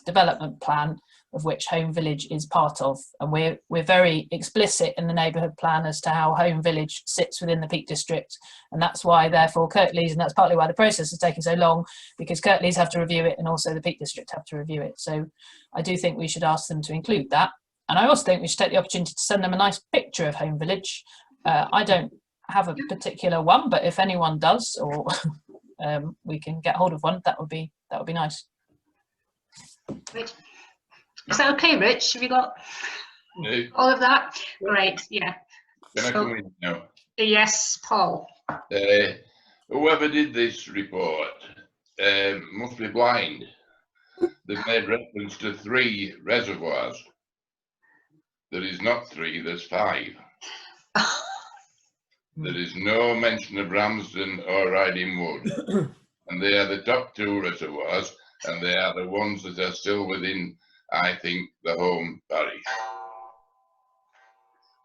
development plan of which Home Village is part of, and we're very explicit in the neighbourhood plan as to how Home Village sits within the Peak District, and that's why therefore Kirklees, and that's partly why the process is taking so long, because Kirklees have to review it and also the Peak District have to review it. So I do think we should ask them to include that, and I also think we should take the opportunity to send them a nice picture of Home Village. I don't have a particular one, but if anyone does, or we can get hold of one, that would be nice. Great. Is that okay, Rich? Have you got all of that? Great, yeah. Can I come in now? Yes, Paul. Whoever did this report must be blind. They've made reference to 3 reservoirs. There is not 3, there's 5. There is no mention of Ramsden or Riding Wood. And they are the top 2 reservoirs, and they are the ones that are still within, I think, the home parish.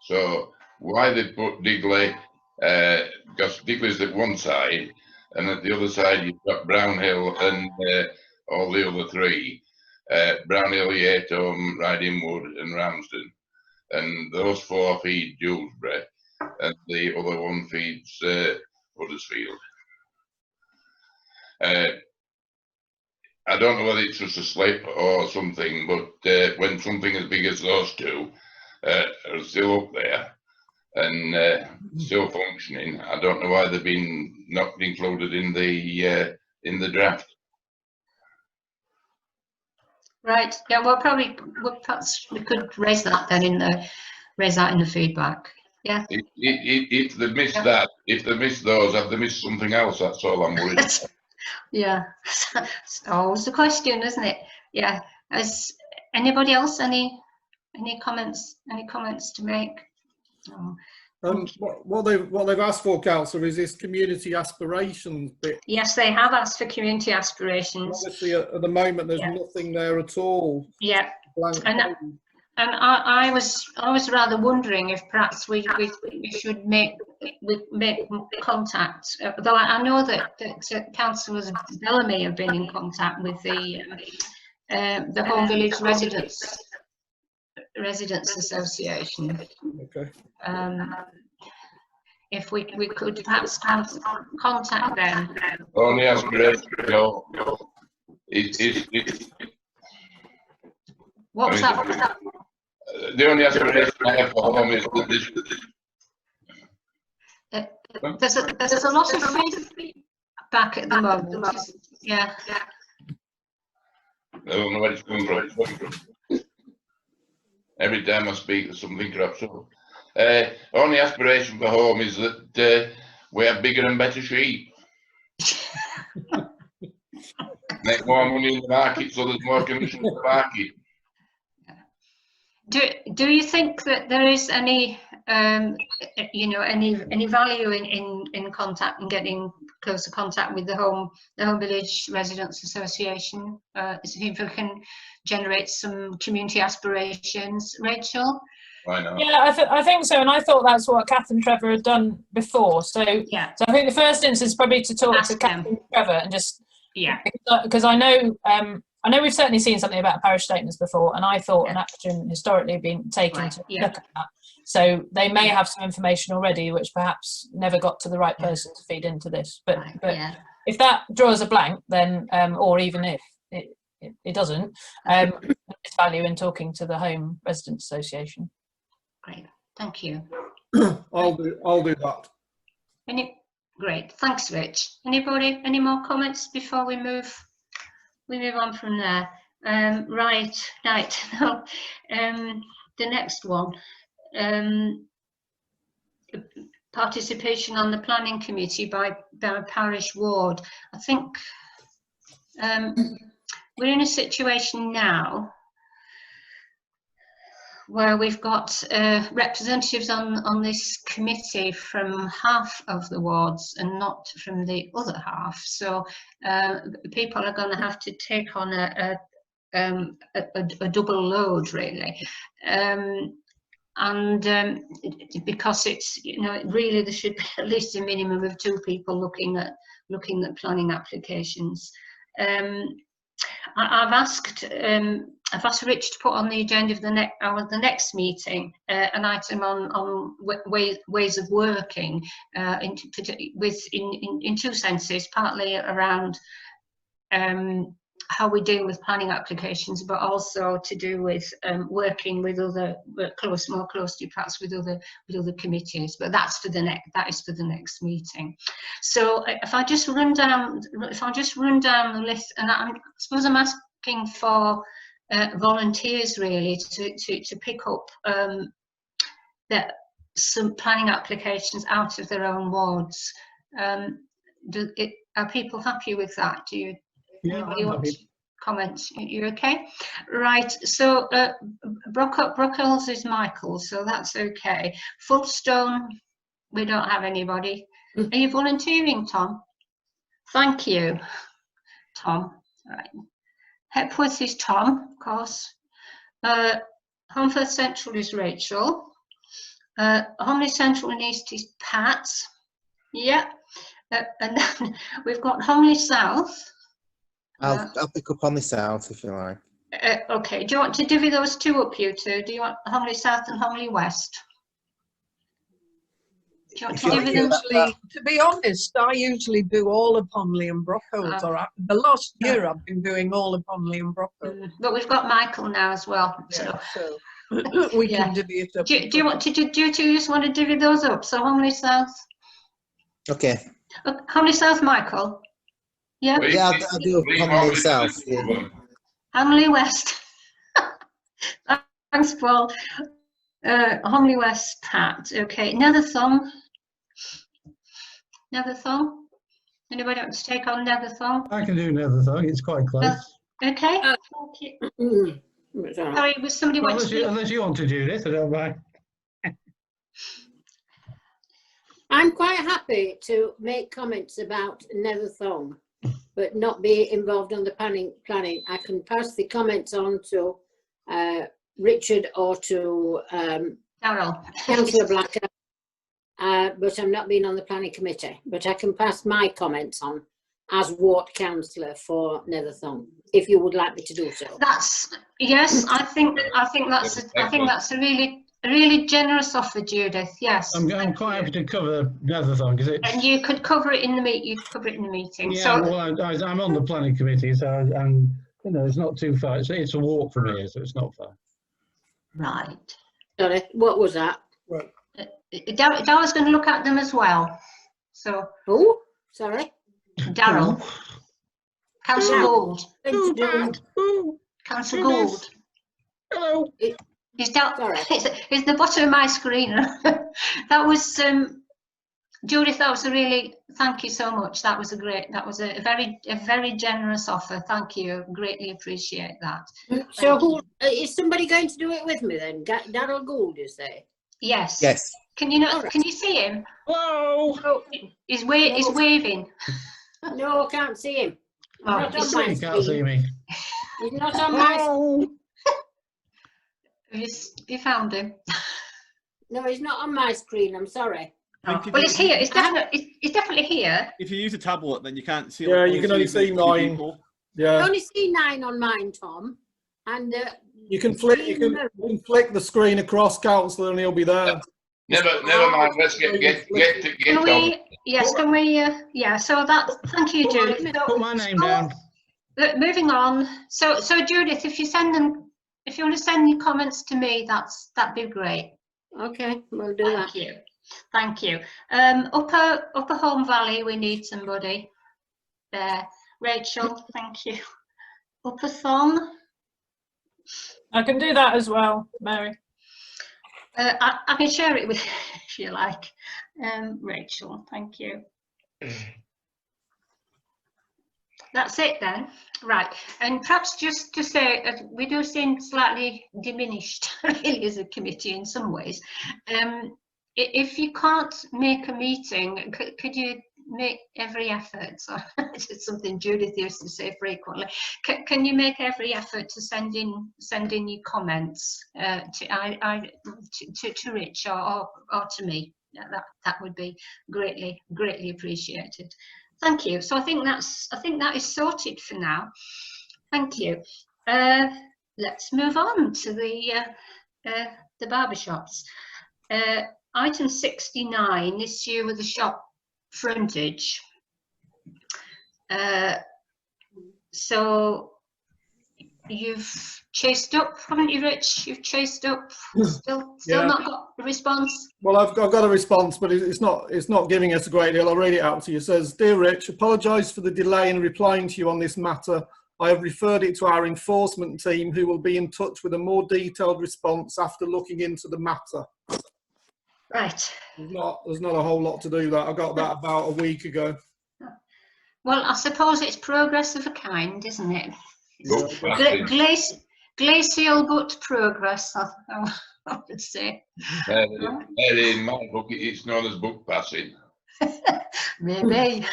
So why they put Digley, because Digley's at one side, and at the other side you've got Brownhill and all the other 3. Brownhill, Yatehome, Riding Wood and Ramsden. And those 4 feed Dewsbury, and the other one feeds Huddersfield. I don't know whether it's just a slip or something, but when something as big as those 2 are still up there and still functioning, I don't know why they've been not included in the draft. Right. Yeah. Well, perhaps we could raise that then in the feedback. Yeah. If they missed that, if they missed those, have they missed something else? That's all I'm worried about. Yeah, it's always a question, isn't it? Yeah. Has anybody else any comments to make? Oh. What they've asked for, Councillor, is this community aspirations bit. Yes, they have asked for community aspirations. Obviously, at the moment, there's nothing there at all. Yeah. And I was rather wondering if perhaps we should make contact. Though I know that councillors Bellamy have been in contact with the Home Village Residents Association. Okay. If we could perhaps contact them. Only aspiration, What was that? The only aspiration I have for home is that there's a lot of feedback at the moment. Yeah. I don't know where it's coming from. Every time I speak, something crops up. Only aspiration for home is that we have bigger and better sheep. Make more money in the market, so there's more commission in the market. Do you think that there is any any value in contact and getting closer contact with the Home Village Residents Association? See if we can generate some community aspirations, Rachel? Why not? Yeah, I think so, and I thought that's what Kath and Trevor had done before. So yeah, so I think the first instance is probably to talk to Kath and Trevor and just yeah, because I know I know we've certainly seen something about parish statements before, and I thought an action historically had been taken Right, to yeah. look at that. So they may have some information already, which perhaps never got to the right person to feed into this. But Right, but yeah. if that draws a blank, then or even if it doesn't, it's value in talking to the Home Residents Association. Great, thank you. I'll do that. Great, thanks, Rich. Anybody, any more comments before we move on from there? Right. Now, the next one, participation on the planning committee by parish ward. I think we're in a situation now where we've got representatives on this committee from half of the wards and not from the other half. So people are going to have to take on a double load, really. Because it's, you know, really there should be at least a minimum of 2 people looking at planning applications. I've asked Rich to put on the agenda of the next meeting an item on ways of working in 2 senses, partly around how we deal with planning applications, but also to do with working with other more closely perhaps with other committees. But that is for the next meeting. So if I just run down the list, and I suppose I'm asking for volunteers really to pick up some planning applications out of their own wards. Are people happy with that? Do you? Yeah, Anybody I'm want happy. to comment? You okay? Right. So Brockles is Michael, so that's okay. Fullstone, we don't have anybody. Are you volunteering, Tom? Thank you, Tom. All right. Hepworth is Tom, of course. Humford Central is Rachel. Homley Central and East is Pat. Yeah. And then we've got Homley South. I'll pick up on the south if you like. Okay, do you want to divvy those 2 up, you two? Do you want Homley South and Homley West? Do you want to divvy them? To be honest, I usually do all of Homley and Brockholes. The last year I've been doing all of Homley and Brockholes. But we've got Michael now as well. Yeah, so we can divvy it up. Do you want to? Do you two just want to divvy those up? So Homley South. Okay. Homley South, Michael. Yeah. Yeah, I'll do Homley South. Yeah. Homley West. Thanks, Paul. Homley West, Pat. Okay. Netherthorne. Netherthorne. Anybody want to take on Netherthorne? I can do Netherthorne. It's quite close. Okay. Sorry, was somebody Well, want to? unless you want to do this, I don't mind. I'm quite happy to make comments about Netherthorne, but not be involved on the planning. I can pass the comments on to Richard or to Councillor Blacker, but I'm not being on the planning committee. But I can pass my comments on as ward councillor for Netherthorne, if you would like me to do so. Yes. I think that's a really generous offer, Judith. Yes. I'm quite happy to cover Netherthorne because it's. And you could cover it in the meeting. Yeah, So, well, I'm on the planning committee, so and you know it's not too far. It's a walk from here, so it's not far. right. Sorry, what was that? Daryl's going to look at them as well. So. Oh, sorry. Daryl. Councillor Gould. Oh, Councillor Gould. Hello. It's the bottom of my screen. That was Judith. That was thank you so much. That was a very generous offer. Thank you. Greatly appreciate that. So who is somebody going to do it with me then? Daryl Gould, you say? Yes. Yes. Can you not? Right. Can you see him? Hello. Oh, he's waving. No, I can't see him. Oh, you can't see me. He's not on my screen. You found him? No, he's not on my screen. I'm sorry. Oh. Well, it's here. It's definitely here. If you use a tablet, then you can't see. Yeah, you can only see mine. I Yeah. only see 9 on mine, Tom. And You can flick the screen across, councillor, and he'll be there. Never mind. Let's get Can on. we, yes, can we, yeah, so that, thank you, Judith. So- Put my name so, down. Moving on, so Judith, if you want to send your comments to me, that'd be great. okay, we'll do that. Thank you. Upper Home Valley, we need somebody there. Rachel, thank you. Upper Thorn, I can do that as well, Mary. I can share it with if you like. Rachel, thank you. That's it then, right? And perhaps just to say, we do seem slightly diminished really as a committee in some ways. If you can't make a meeting, could you make every effort? So it's something Judith used to say frequently. Can you make every effort to send in your comments to Rich or to me? That would be greatly appreciated. Thank you. So I think that is sorted for now. Thank you. Let's move on to the barbershops. Item 69, issue with the shop frontage. So you've chased up, haven't you, Rich? You've chased up. Still Yeah. not got a response. Well, I've got a response, but it's not giving us a great deal. I'll read it out to you. It says, "Dear Rich, apologise for the delay in replying to you on this matter. I have referred it to our enforcement team, who will be in touch with a more detailed response after looking into the matter." Right. There's not a whole lot to do that. I got that about a week ago. Well, I suppose it's progress of a kind, isn't it? Glacial but progress, I would say. In my book, it's known as book passing. Maybe.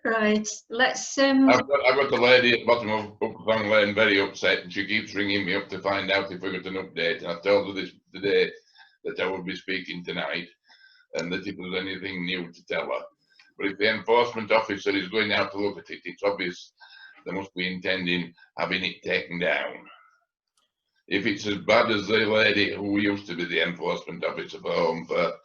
Right. Let's. I've got the lady at the bottom of Upper Lane very upset, and she keeps ringing me up to find out if we got an update. And I told her this today that I will be speaking tonight, and that if there's anything new to tell her. But if the enforcement officer is going out to look at it, it's obvious they must be intending having it taken down. If it's as bad as the lady who used to be the enforcement officer for Home for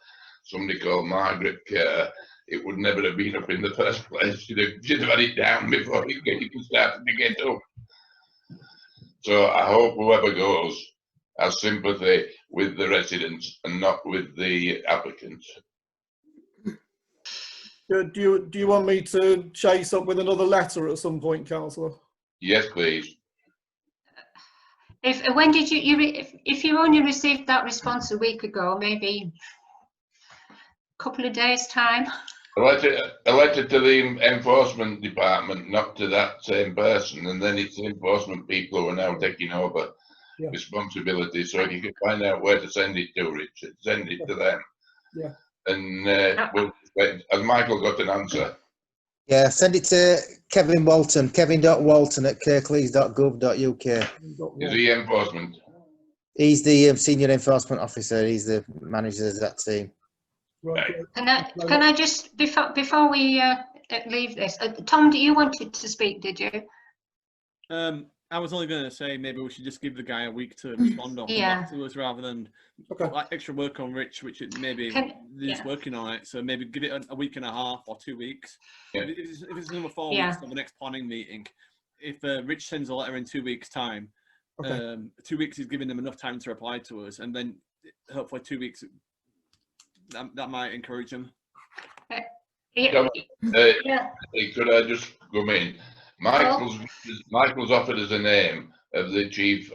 somebody called Margaret Kerr, it would never have been up in the first place. She'd have had it down before it even started to get up. So I hope whoever goes has sympathy with the residents and not with the applicants. Do you want me to chase up with another letter at some point, councillor? Yes, please. When did if you only received that response a week ago, maybe a couple of days' time? A letter to the enforcement department, not to that same person, and then it's the enforcement people who are now taking over responsibility. So if you can find out where to send it to, Richard, send it to them. Yeah. And has Michael got an answer? Yeah, send it to Kevin Walton, kevin.walton@kirklees.gov.uk. Is he enforcement? He's the senior enforcement officer. He's the manager of that team. Right. Can I just before we leave this, Tom, do you wanted to speak? Did you? I was only going to say maybe we should just give the guy a week to respond or come back to us rather than put like extra work on Rich, which it maybe he's working on it. So maybe give it a week and a half or 2 weeks. Yeah. If it's another 4 weeks for the next planning meeting, if Rich sends a letter in 2 weeks' time, 2 weeks is giving them enough time to reply to us, and then hopefully 2 weeks that might encourage them. Could I just come in? Michael's offered us a name of the chief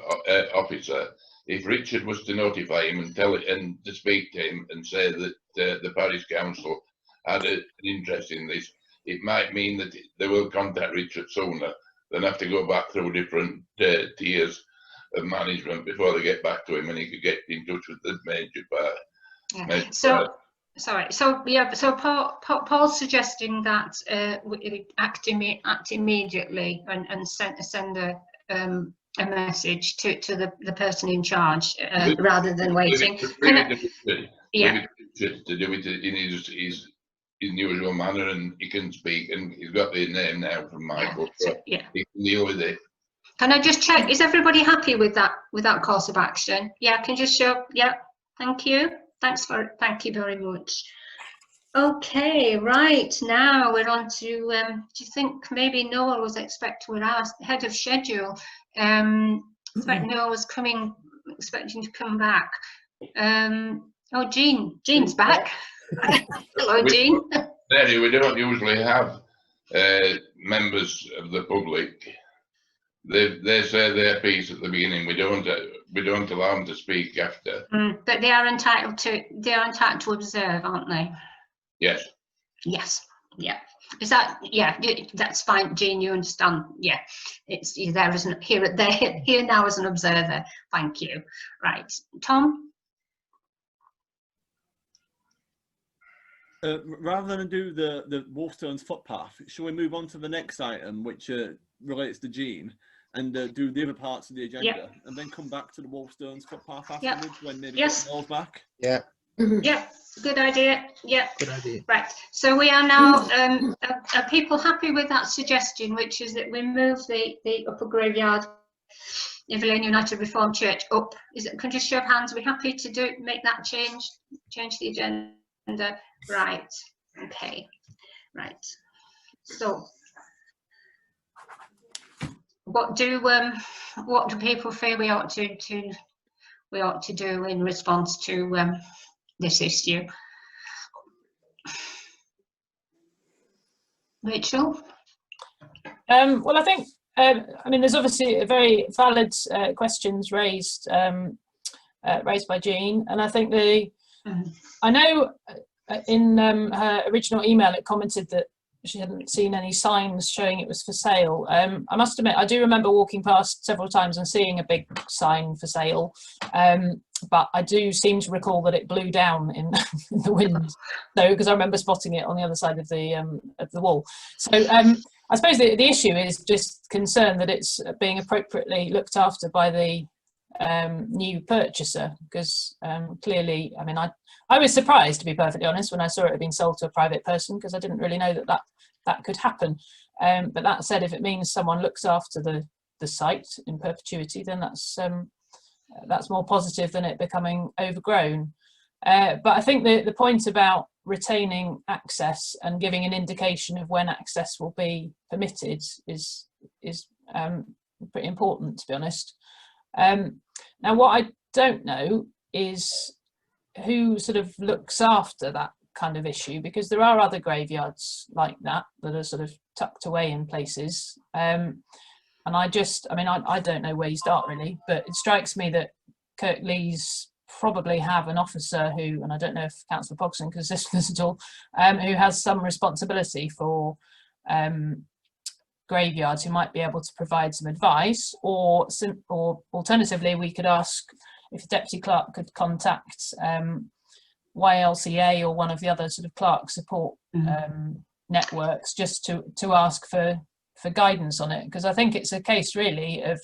officer. If Richard was to notify him and tell it and to speak to him and say that the parish council had an interest in this, it might mean that they will contact Richard sooner than have to go back through different tiers of management before they get back to him, and he could get in touch with the major part. So Paul's suggesting that we act immediately and send a message to the person in charge rather than waiting. To do it in his his usual manner, and he can speak, and he's got the name now from Michael, so Yeah. he can deal with it. Can I just check, is everybody happy with that course of action? Yeah, can you just show, yeah, thank you. Thank you very much. Okay, right, now we're on to, do you think maybe Noel was expected, we're ahead of schedule. Expect Noel was expecting to come back. Oh, Jean's back. Hello, Jean. Mary, we don't usually have members of the public. They say their piece at the beginning. We don't allow them to speak after. But they are entitled to observe, aren't they? Yes. Yes. Yeah. Is that, yeah, that's fine, Jean, you understand? Yeah, you're there as here now as an observer. Thank you. Right, Tom. Rather than do the Wolfstones footpath, shall we move on to the next item, which relates to Jean, and do the other parts of the agenda, and then come back to the Wolfstones footpath afterwards when maybe Noel's back? Yeah. Yeah, good idea. Yeah. Good idea. Right. So we are now. Are people happy with that suggestion, which is that we move the upper graveyard, Evelyn United Reformed Church up? Can you show of hands? Are we happy to make that change? Change the agenda. Right. Okay. Right. So, what do people feel we ought to do in response to this issue? Rachel? Well, I think, I mean, there's obviously a very valid questions raised by Jean, and I think I know in her original email it commented that she hadn't seen any signs showing it was for sale. I must admit, I do remember walking past several times and seeing a big sign for sale, but I do seem to recall that it blew down in the wind, though, because I remember spotting it on the other side of the wall. So I suppose the issue is just concern that it's being appropriately looked after by the new purchaser, because clearly, I mean, I was surprised, to be perfectly honest, when I saw it had been sold to a private person, because I didn't really know that could happen. But that said, if it means someone looks after the site in perpetuity, then that's more positive than it becoming overgrown. But I think the point about retaining access and giving an indication of when access will be permitted is pretty important, to be honest. Now, what I don't know is who sort of looks after that kind of issue, because there are other graveyards like that are sort of tucked away in places. And I don't know where you start really, but it strikes me that Kirklees probably have an officer who, and I don't know if Councillor Pogson can assist this at all, who has some responsibility for graveyards, who might be able to provide some advice, or alternatively we could ask if the Deputy Clerk could contact YLCA or one of the other sort of clerk support networks, just to ask for guidance on it, because I think it's a case really of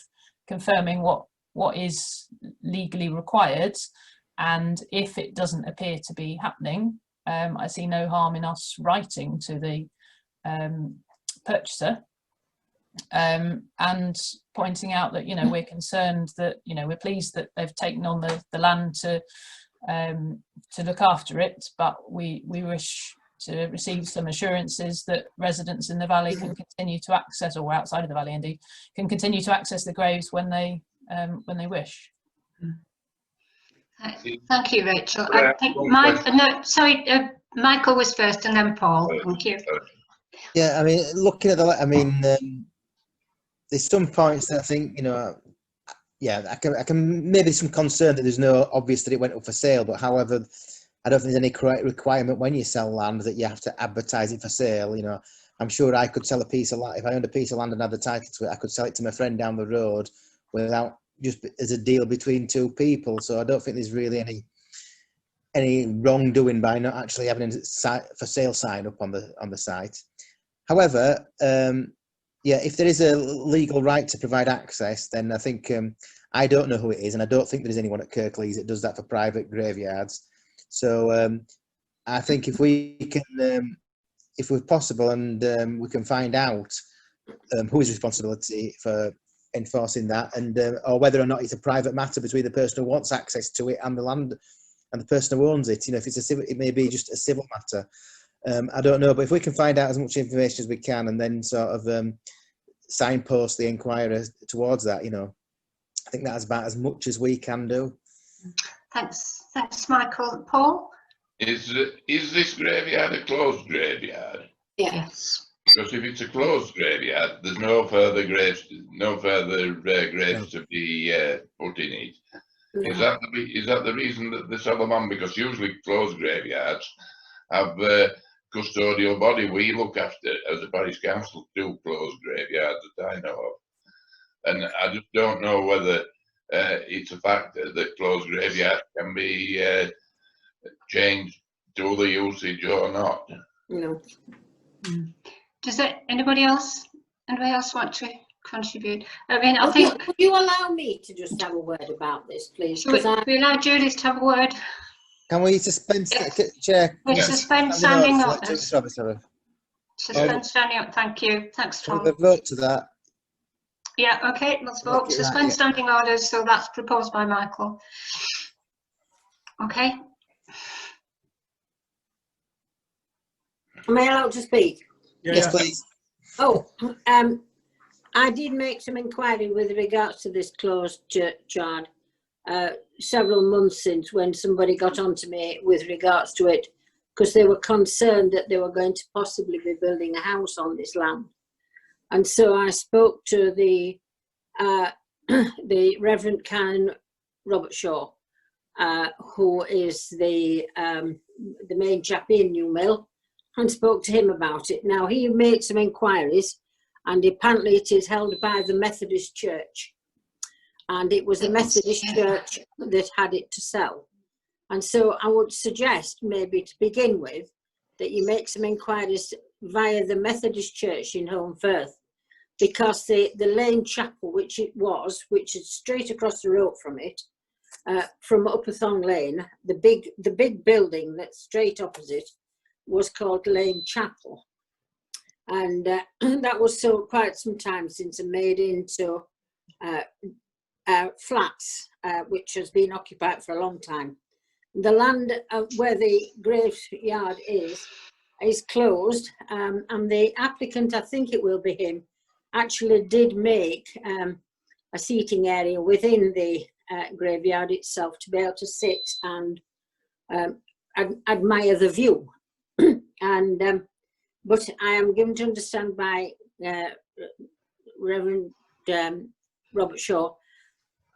confirming what is legally required, and if it doesn't appear to be happening, I see no harm in us writing to the purchaser and pointing out that, you know, we're concerned that, you know, we're pleased that they've taken on the land to look after it, but we wish to receive some assurances that residents in the valley can continue to access, or outside of the valley indeed, can continue to access the graves when they wish. Thank you, Rachel. I think Michael was first, and then Paul. Thank you. Yeah, I mean, looking at there's some points that I think, you know, yeah, I can maybe some concern that there's no obvious that it went up for sale, but however, I don't think there's any requirement when you sell land that you have to advertise it for sale. You know, I'm sure I could sell a piece of land, if I owned a piece of land and had the title to it, I could sell it to my friend down the road without, just as a deal between two people. So I don't think there's really any wrongdoing by not actually having a for sale sign up on the site. However, yeah, if there is a legal right to provide access, then I think I don't know who it is, and I don't think there's anyone at Kirklees that does that for private graveyards. So I think if we can if we're possible, and we can find out whose responsibility for enforcing that, and or whether or not it's a private matter between the person who wants access to it and the land and the person who owns it. You know, if it's a civil, it may be just a civil matter. I don't know, but if we can find out as much information as we can, and then sort of signpost the inquiry towards that, you know, I think that's about as much as we can do. Thanks, Michael. Paul? Is this graveyard a closed graveyard? Yes. Because if it's a closed graveyard, there's no further graves to be put in it. Is that the reason that they sell them on? Because usually closed graveyards have custodial body. We look after, as a parish council, 2 closed graveyards that I know of, and I just don't know whether it's a factor that closed graveyard can be changed to other usage or not. No. Does anybody else want to contribite? I mean, I think. Would you allow me to just have a word about this, please? We allow Judith to have a word. Can we suspend, Chair? Suspend standing up. Suspend standing up. Thank you. Thanks, Tom. We'll vote to that. Yeah. Okay. Let's vote. Suspend standing orders. So that's proposed by Michael. Okay. Am I allowed to speak? Yes, please. Oh, I did make some inquiry with regards to this closed churchyard several months since, when somebody got onto me with regards to it, because they were concerned that they were going to possibly be building a house on this land. And so I spoke to the Reverend Canon Robert Shaw, who is the main chap in New Mill, and spoke to him about it. Now, he made some inquiries, and apparently it is held by the Methodist Church, and it was the Methodist Church that had it to sell. And so I would suggest, maybe to begin with, that you make some inquiries via the Methodist Church in Holmfirth, because the Lane Chapel, which is straight across the road from it, from Upper Thong Lane, the big building that's straight opposite, was called Lane Chapel, and that was sold quite some time since and made into flats, which has been occupied for a long time. The land where the graveyard is closed, and the applicant, I think it will be him, actually did make a seating area within the graveyard itself to be able to sit and admire the view. And but I am given to understand by Reverend Robert Shaw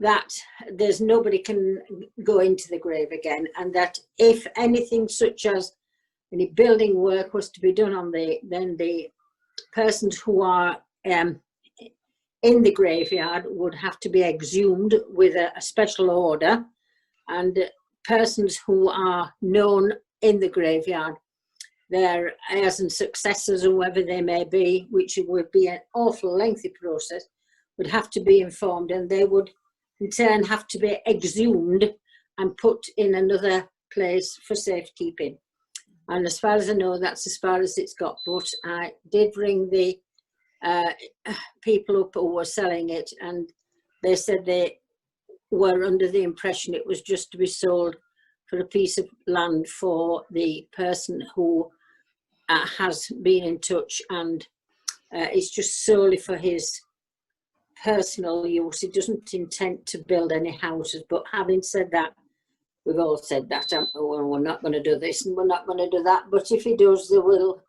that there's nobody can go into the grave again, and that if anything such as any building work was to be done on then the persons who are in the graveyard would have to be exhumed with a special order, and persons who are known in the graveyard, their heirs and successors, whoever they may be, which would be an awful lengthy process, would have to be informed, and they would in turn have to be exhumed and put in another place for safekeeping. And as far as I know, that's as far as it's got. But I did ring the people up who were selling it, and they said they were under the impression it was just to be sold for a piece of land for the person who has been in touch, and it's just solely for his personal use. He doesn't intend to build any houses. But having said that, we've all said that, well, we're not going to do this and we're not going to do that. But if he does, it will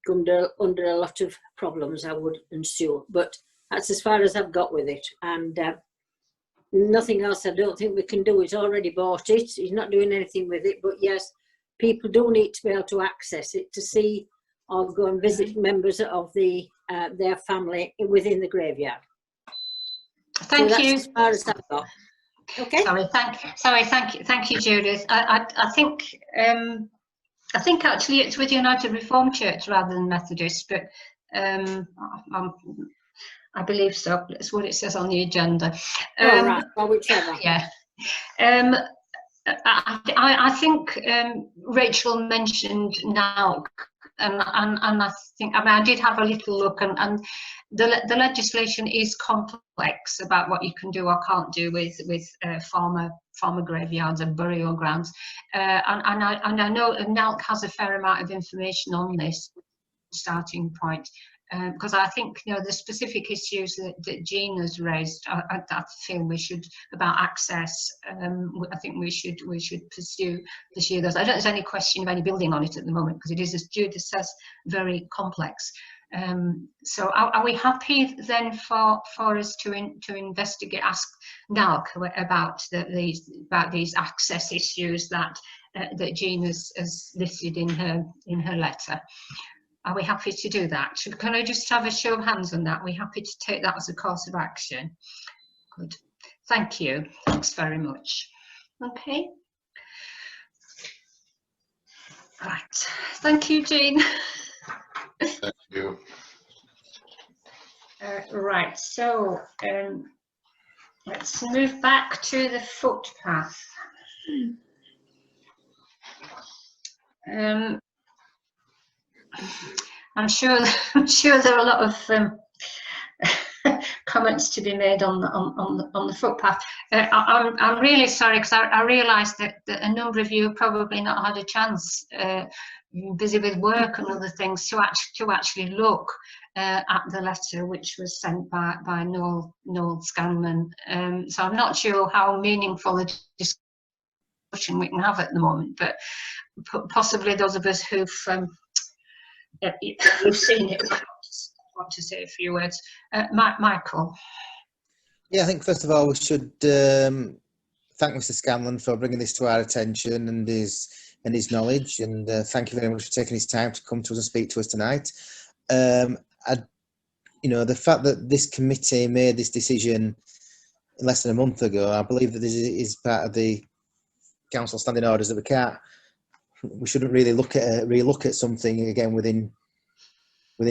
come under a lot of problems, I would ensure. But that's as far as I've got with it, and nothing else I don't think we can do. He's already bought it. He's not doing anything with it. But yes, people do need to be able to access it to see or go and visit members of their family within the graveyard. Thank so you. That's as far as I've got. Okay. Thank you, Judith. I think actually it's with United Reformed Church rather than Methodist, but I believe so. That's what it says on the agenda. Right. Well, whichever. Yeah. I think Rachel mentioned now and I think, I mean, I did have a little look, and the legislation is complex about what you can do or can't do with farmer graveyards and burial grounds, and I know NELC has a fair amount of information on this starting point. Because I think, you know, the specific issues that Jean has raised, I feel we should, about access, I think we should pursue those. I don't think there's any question of any building on it at the moment, because it is, as Judith says, very complex. So are we happy then for us to investigate, ask NELC about these access issues that Jean has listed in her letter? Are we happy to do that? Can I just have a show of hands on that? Are we happy to take that as a course of action? Good. Thank you. Thanks very much. Okay. Right. Thank you, Jean. Thank you. Right. So let's move back to the footpath. I'm sure there are a lot of comments to be made on the footpath. I'm really sorry, because I realised that a number of you have probably not had a chance, busy with work and other things, to actually look at the letter which was sent by Noel Scanlon. So I'm not sure how meaningful a discussion we can have at the moment, but possibly those of us who've seen it want to say a few words. Michael. Yeah, I think first of all we should thank Mr. Scanlon for bringing this to our attention and his knowledge, and thank you very much for taking his time to come to us and speak to us tonight. You know, the fact that this committee made this decision less than a month ago, I believe that this is part of the council standing orders, that we shouldn't really relook at something again within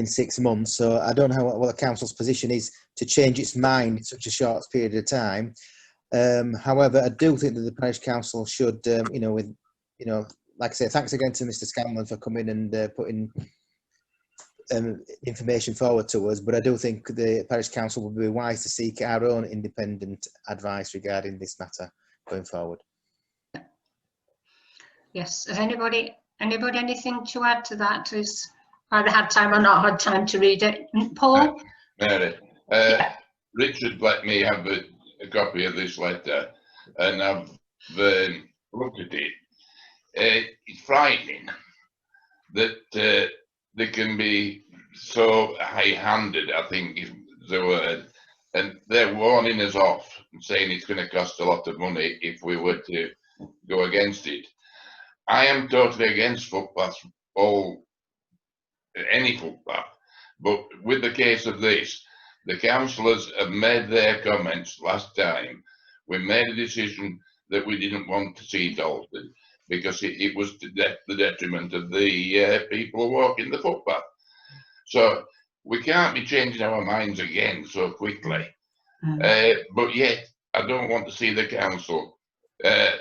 6 months. So I don't know what the council's position is to change its mind in such a short period of time. However, I do think that the parish council should, like I say, thanks again to Mr. Scanlon for coming and putting information forward to us. But I do think the parish council would be wise to seek our own independent advice regarding this matter going forward. Yes. Has anybody anything to add to that? Who's either had time or not had time to read it? Paul? Mary, Richard let me have a copy of this letter, and I've looked at it. It's frightening that they can be so high-handed, I think is the word, and they're warning us off and saying it's going to cost a lot of money if we were to go against it. I am totally against footpaths, any footpath, but with the case of this, the councillors have made their comments last time. We made a decision that we didn't want to see it altered because it was to the detriment of the people walking the footpath. So we can't be changing our minds again so quickly. But yet, I don't want to see the council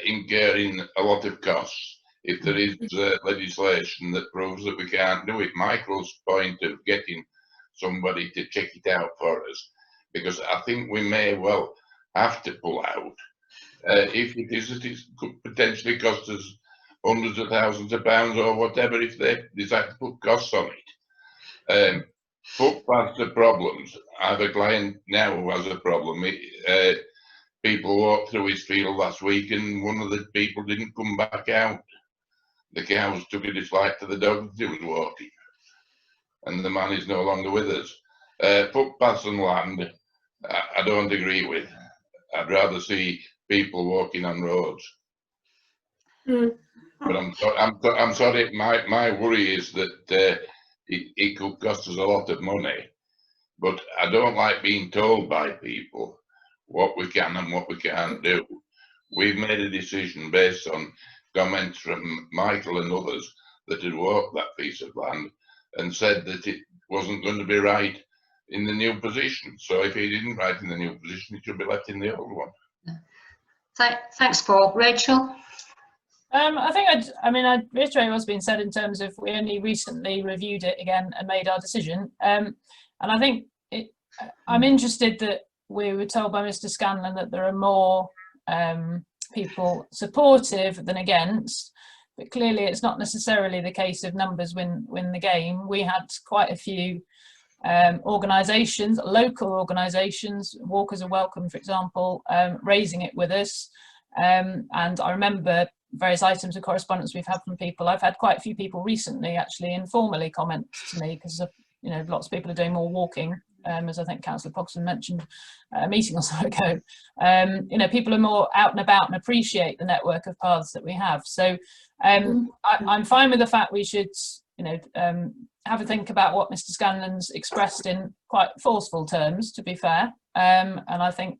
incurring a lot of costs if there is legislation that proves that we can't do it. Michael's point of getting somebody to check it out for us, because I think we may well have to pull out. If it is, it could potentially cost us hundreds of thousands of pounds or whatever if they decide to put costs on it. Footpaths are problems. I have a client now who has a problem. People walked through his field last week and one of the people didn't come back out. The cows took a dislike to the dog that was walking, and the man is no longer with us. Footpaths and land, I don't agree with. I'd rather see people walking on roads. But I'm sorry. My worry is that it could cost us a lot of money. But I don't like being told by people what we can and what we can't do. We've made a decision based on comments from Michael and others that had walked that piece of land and said that it wasn't going to be right in the new position. So if it isn't right in the new position, it should be left in the old one. Thanks, Paul. Rachel? I think I'd reiterate what's been said in terms of we only recently reviewed it again and made our decision. And I think I'm interested that we were told by Mr. Scanlon that there are more people supportive than against, but clearly it's not necessarily the case of numbers win the game. We had quite a few organisations, local organisations, Walkers Are Welcome, for example, raising it with us. And I remember various items of correspondence we've had from people. I've had quite a few people recently actually informally comment to me because lots of people are doing more walking, as I think Councillor Pogson mentioned a meeting or so ago. People are more out and about and appreciate the network of paths that we have. So I'm fine with the fact we should have a think about what Mr. Scanlon's expressed in quite forceful terms, to be fair. And I think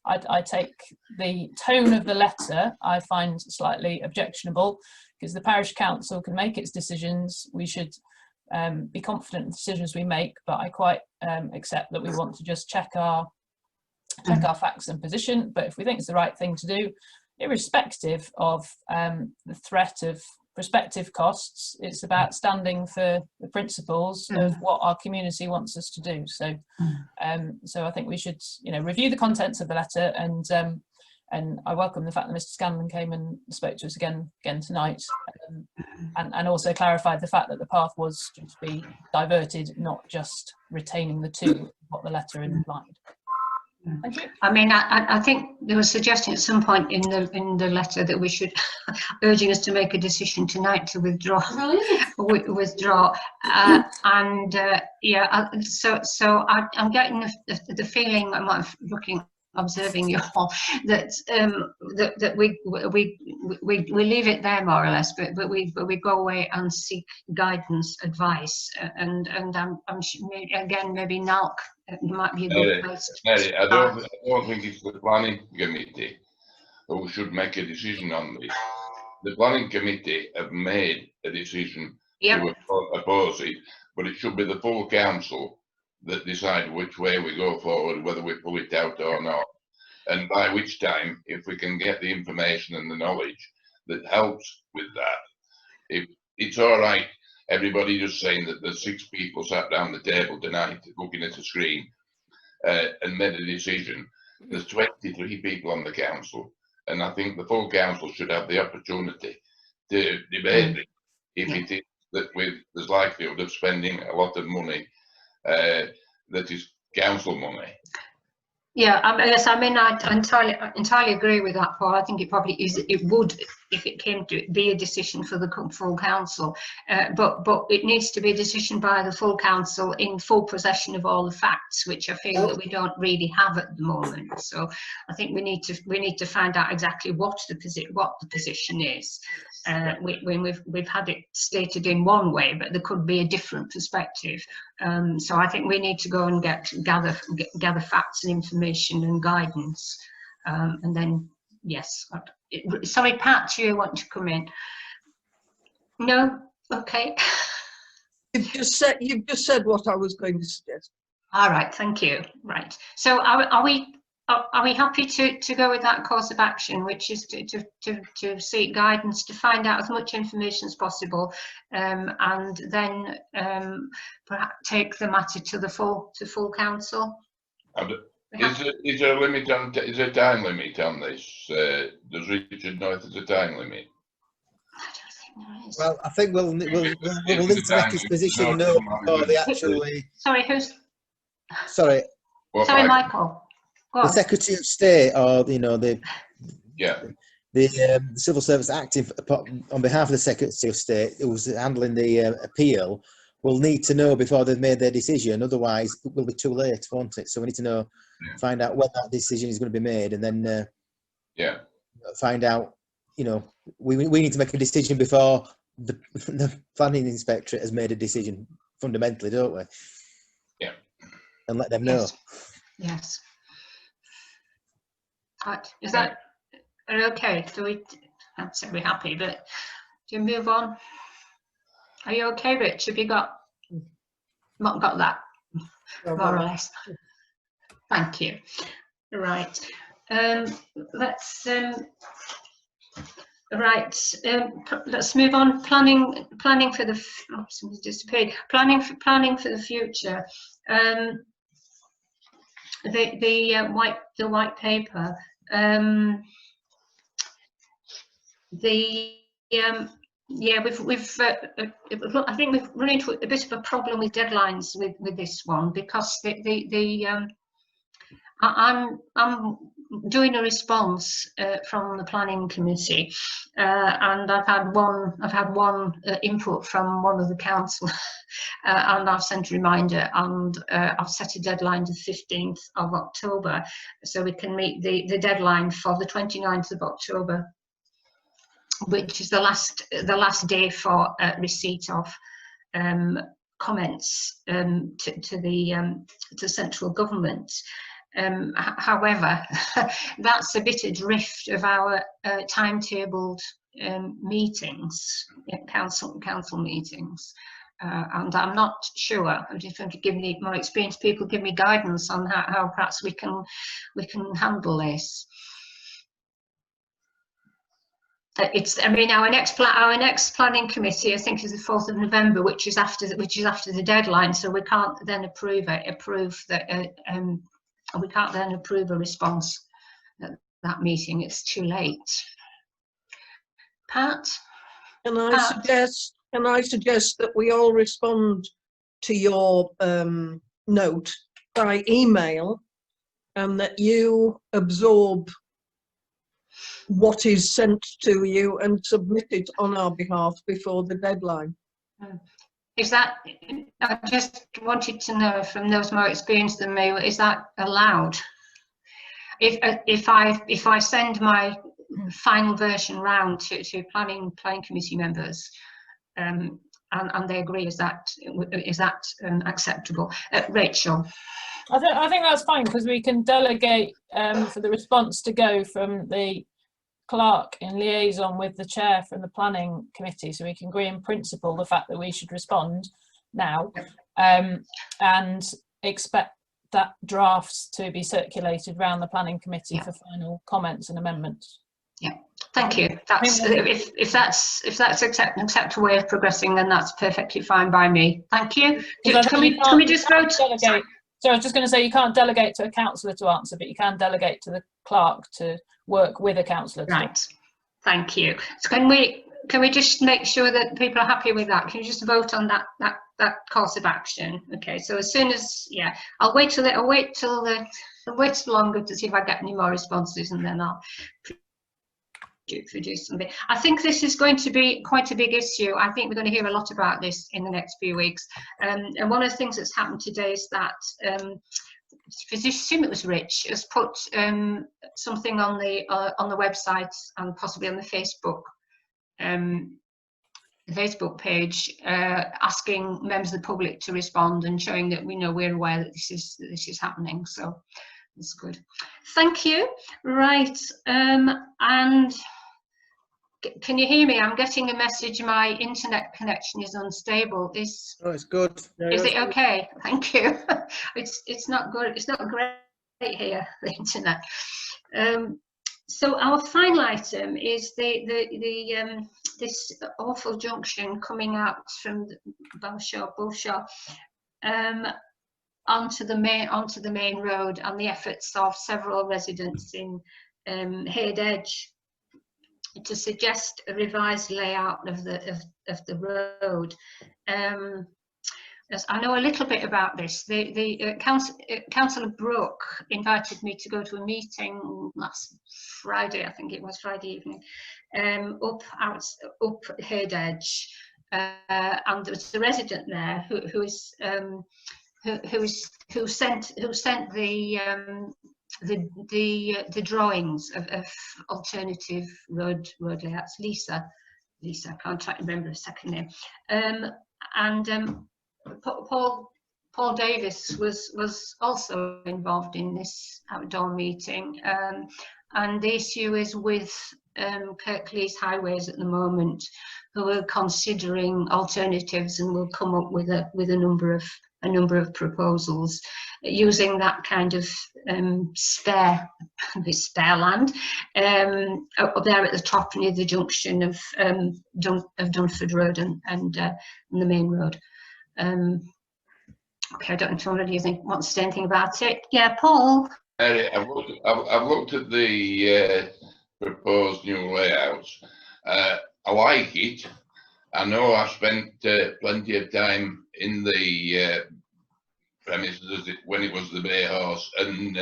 I take the tone of the letter, I find slightly objectionable, because the parish council can make its decisions. We should be confident in the decisions we make, but I quite accept that we want to just check our facts and position. But if we think it's the right thing to do, irrespective of the threat of prospective costs, it's about standing for the principles of what our community wants us to do. So I think we should review the contents of the letter, and I welcome the fact that Mr. Scanlon came and spoke to us again tonight, and also clarified the fact that the path was to be diverted, not just retaining the two, what the letter implied. Thank you. I mean, I think there was a suggestion at some point in the letter that we should, urging us to make a decision tonight to withdraw. So I'm getting the feeling, I'm observing you all, that we leave it there more or less, but we go away and seek guidance, advice, and I'm again maybe NALC might be a good place. Mary, I don't think it's the planning committee who should make a decision on this. The planning committee have made a decision to oppose it, but it should be the full council that decide which way we go forward, whether we pull it out or not. And by which time, if we can get the information and the knowledge that helps with that, if it's all right, everybody just saying that there's 6 people sat down the table tonight looking at a screen and made a decision. There's 23 people on the council, and I think the full council should have the opportunity to debate it if it is that there's likelihood of spending a lot of money that is council money. Yeah, yes, I mean, I entirely agree with that, Paul. I think it probably is. It would, if it came to be a decision for the full council, but it needs to be a decision by the full council in full possession of all the facts, which I feel that we don't really have at the moment. So I think we need to find out exactly what the position is. When we've had it stated in one way, but there could be a different perspective. So I think we need to go and gather facts and information and guidance, and then yes. Sorry, Pat, you want to come in? No, okay. You've just said what I was going to suggest. All right, thank you. Right. So are we happy to go with that course of action, which is to seek guidance, to find out as much information as possible, and then perhaps take the matter to the full council? Is there a limit on? Is there a time limit on this? Does Richard know if there's a time limit? I don't think there is. Well, I think we'll need to make his position known before they actually. Sorry, who's? Sorry. Sorry, Michael. The Secretary of State, or the Civil Service acting on behalf of the Secretary of State, who's handling the appeal, will need to know before they've made their decision. Otherwise, it will be too late, won't it? So we need to know, find out when that decision is going to be made, and then find out. We need to make a decision before the planning inspectorate has made a decision. Fundamentally, don't we? Yeah. And let them know. Yes. Right. Is that okay? I'd say we're happy, but do you move on? Are you okay, Rich? Have you got that? More or less. Thank you. Right. Let's. Right, let's move on. Planning for the something's disappeared. Planning for the future. The white paper. Yeah, I think we've run into a bit of a problem with deadlines with this one, because I'm doing a response from the planning committee, and I've had one input from one of the council, and I've sent a reminder, and I've set a deadline to 15th of October, so we can meet the deadline for the 29th of October, which is the last day for receipt of comments to central government. However, that's a bit adrift of our timetabled meetings, council meetings, and I'm not sure. I'm just going to give me more experienced people give me guidance on how perhaps we can handle this. I mean, our next planning committee, I think, is the 4th of November, which is after the deadline. So we can't then approve we can't then approve a response at that meeting. It's too late. Pat? Can I suggest that we all respond to your note by email, and that you absorb what is sent to you and submit it on our behalf before the deadline? Is that, I just wanted to know from those more experienced than me, is that allowed? If I send my final version round to planning committee members, and they agree, is that acceptable? Rachel? I think that's fine, because we can delegate for the response to go from the clerk in liaison with the chair from the planning committee, so we can agree in principle the fact that we should respond now, and expect that drafts to be circulated around the planning committee for final comments and amendments. Yeah, thank you. That's if that's an acceptable way of progressing, then that's perfectly fine by me. Thank you. Can we just vote? Delegate. So I was just going to say, you can't delegate to a councillor to answer, but you can delegate to the clerk to work with a councillor. Right. Thank you. So can we just make sure that people are happy with that? Can you just vote on that course of action? Okay. So as soon as I'll wait longer to see if I get any more responses, and then I'll produce something. I think this is going to be quite a big issue. I think we're going to hear a lot about this in the next few weeks. And one of the things that's happened today is that I assume it was Rich has put something on the website and possibly on the Facebook page, asking members of the public to respond and showing that we're aware that this is happening. So that's good. Thank you. Right, and can you hear me? I'm getting a message. My internet connection is unstable. Oh, it's good. Is it okay? Thank you. It's not good. It's not great here, the internet. So our final item is this awful junction coming out from Bulshaw, onto the main road, and the efforts of several residents in Herd Edge to suggest a revised layout of the road. I know a little bit about this. Councillor Brooke invited me to go to a meeting last Friday, I think it was Friday evening, up Herd Edge, and there was a resident there who sent the drawings of alternative road layouts. Lisa, I can't remember her second name, and Paul Davis was also involved in this outdoor meeting, and the issue is with Kirklees Highways at the moment, who are considering alternatives and will come up with a number of a number of proposals using that kind of spare land up there at the top near the junction of Dunford Road and the main road. Okay, I don't know if somebody you think wants to say anything about it. Yeah, Paul. I've looked at the proposed new layouts. I like it. I know I've spent plenty of time in the premises when it was the Bay Horse and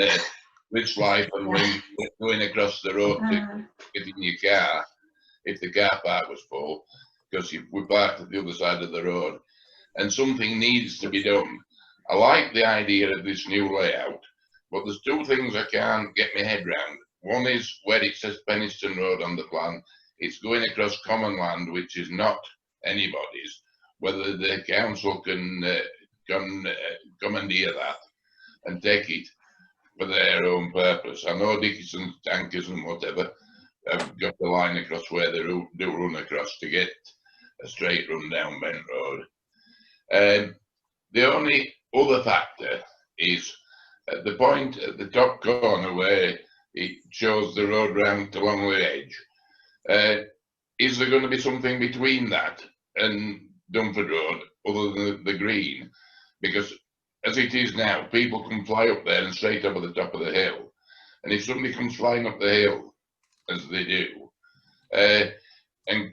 Rich Life and when going across the road to get in your car if the car park was full, because we parked at the other side of the road, and something needs to be done. I like the idea of this new layout, but there's two things I can't get my head round. One is where it says Penistone Road on the plan. It's going across common land, which is not anybody's. Whether the council can commandeer that and take it for their own purpose. I know Dickinson's tankers and whatever have got the line across where they do run across to get a straight run down Bent Road. The only other factor is at the point at the top corner where it shows the road round to Longley Edge. Is there going to be something between that and Dunford Road other than the green? Because as it is now, people can fly up there and straight over the top of the hill. And if somebody comes flying up the hill, as they do, and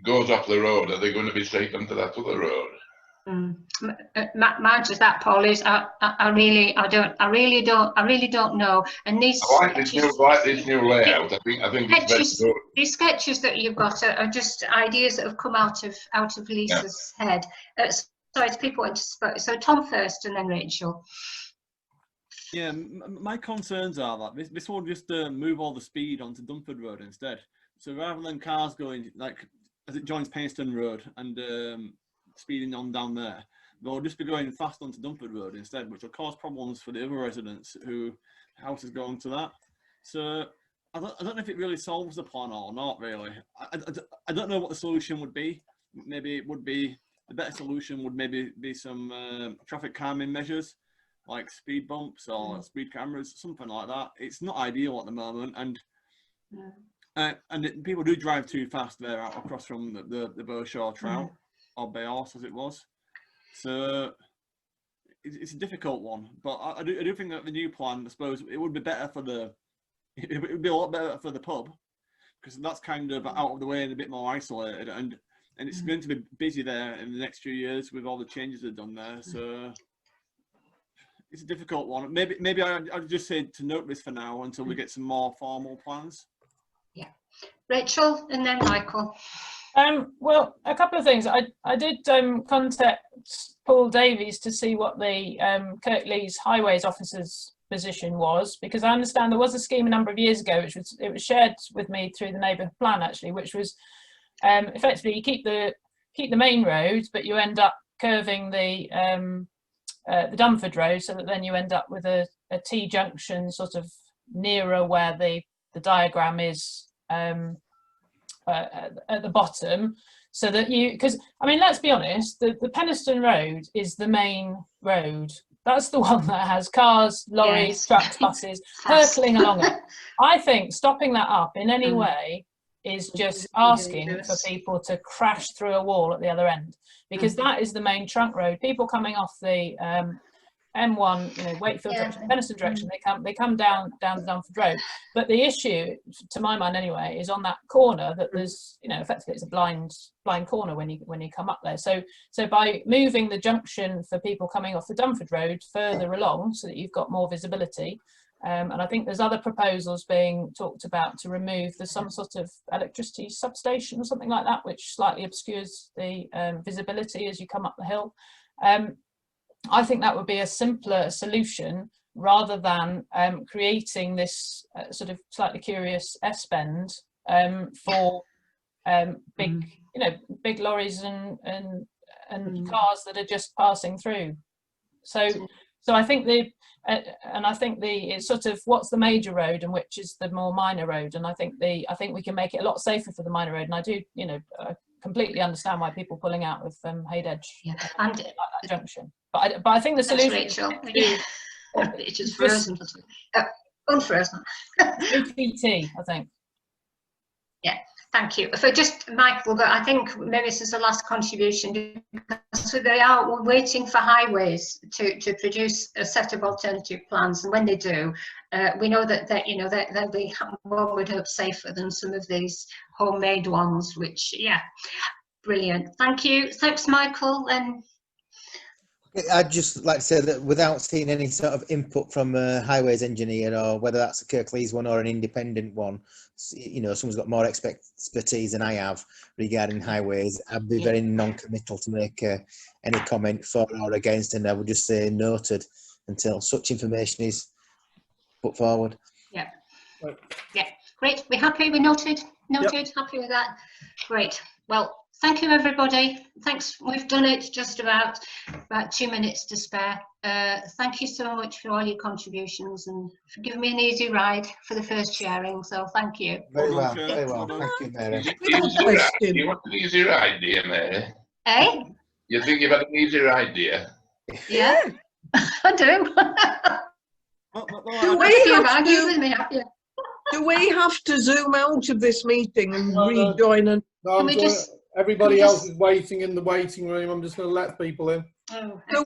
goes off the road, are they going to be straight onto that other road? My answer to that, Paul, is I really don't know. And these I like this new layout. I think it's very good. These sketches that you've got are just ideas that have come out of Lisa's head. Sorry, it's people want to speak. So Tom first, and then Rachel. Yeah, my concerns are that this will just move all the speed onto Dunford Road instead. So rather than cars going like as it joins Penistone Road and speeding on down there, they'll just be going fast onto Dunford Road instead, which will cause problems for the other residents who houses go onto that. So I don't know if it really solves the plan or not really. I don't know what the solution would be. Maybe it would be, the better solution would maybe be some traffic calming measures like speed bumps or speed cameras, something like that. It's not ideal at the moment, and people do drive too fast there out across from the Beaushore Trout. Or Bay Horse as it was. So it's a difficult one, but I do think that the new plan, I suppose, it would be better for it would be a lot better for the pub, because that's kind of out of the way and a bit more isolated, and it's going to be busy there in the next few years with all the changes they've done there. So it's a difficult one. Maybe I'd just say to note this for now until we get some more formal plans. Yeah, Rachel, and then Michael. Well, a couple of things. I did contact Paul Davies to see what the Kirklees Highways officer's position was, because I understand there was a scheme a number of years ago, which was shared with me through the neighbourhood plan actually, which was effectively you keep the main road, but you end up curving the Dunford Road, so that then you end up with a T junction sort of nearer where the diagram is. At the bottom, so that because I mean, let's be honest, the Penistone Road is the main road. That's the one that has cars, lorries, trucks, buses hurtling along it. I think stopping that up in any way is just asking for people to crash through a wall at the other end, because that is the main trunk road. People coming off the M1, Wakefield direction, Penistone direction, they come down the Dunford Road. But the issue, to my mind anyway, is on that corner that there's, effectively it's a blind corner when you come up there. So by moving the junction for people coming off the Dunford Road further along, so that you've got more visibility, and I think there's other proposals being talked about to remove some sort of electricity substation or something like that, which slightly obscures the visibility as you come up the hill. I think that would be a simpler solution rather than creating this sort of slightly curious S-bend for big lorries and cars that are just passing through. So I think it's sort of what's the major road and which is the more minor road, and I think we can make it a lot safer for the minor road. And I do completely understand why people pulling out with Hayde Edge Yeah. And at that junction. But I think the thanks, solution Rachel. Yeah. It's just frozen. Unfrozen. APT, I think. Yeah, thank you. For just Michael, but I think maybe this is the last contribution, because we're waiting for highways to produce a set of alternative plans, and when they do, we know that they'll be, one would hope, safer than some of these homemade ones. Which, yeah, brilliant. Thank you. Thanks, Michael. And I'd just like to say that without seeing any sort of input from a highways engineer, or whether that's a Kirklees one or an independent one, someone's got more expertise than I have regarding highways, I'd be very non-committal to make any comment for or against, and I would just say noted until such information is put forward. yeah, Right. yeah, great. We're happy. We noted. Happy with that. Great. Well, thank you, everybody. Thanks. We've done it just about 2 minutes to spare. Thank you so much for all your contributions and for giving me an easy ride for the first sharing. So thank you. Very well, Chair. very well. Thank you, Mary. You want an easy ride, dear Mary? Eh? You think you've had an easy ride, dear? Yeah, I do. Do we You've have argued to, with me, have you? do we have to zoom out of this meeting and No, no. rejoin? And No, Can we just- everybody can we else just- is waiting in the waiting room. I'm just going to let people in. Oh, so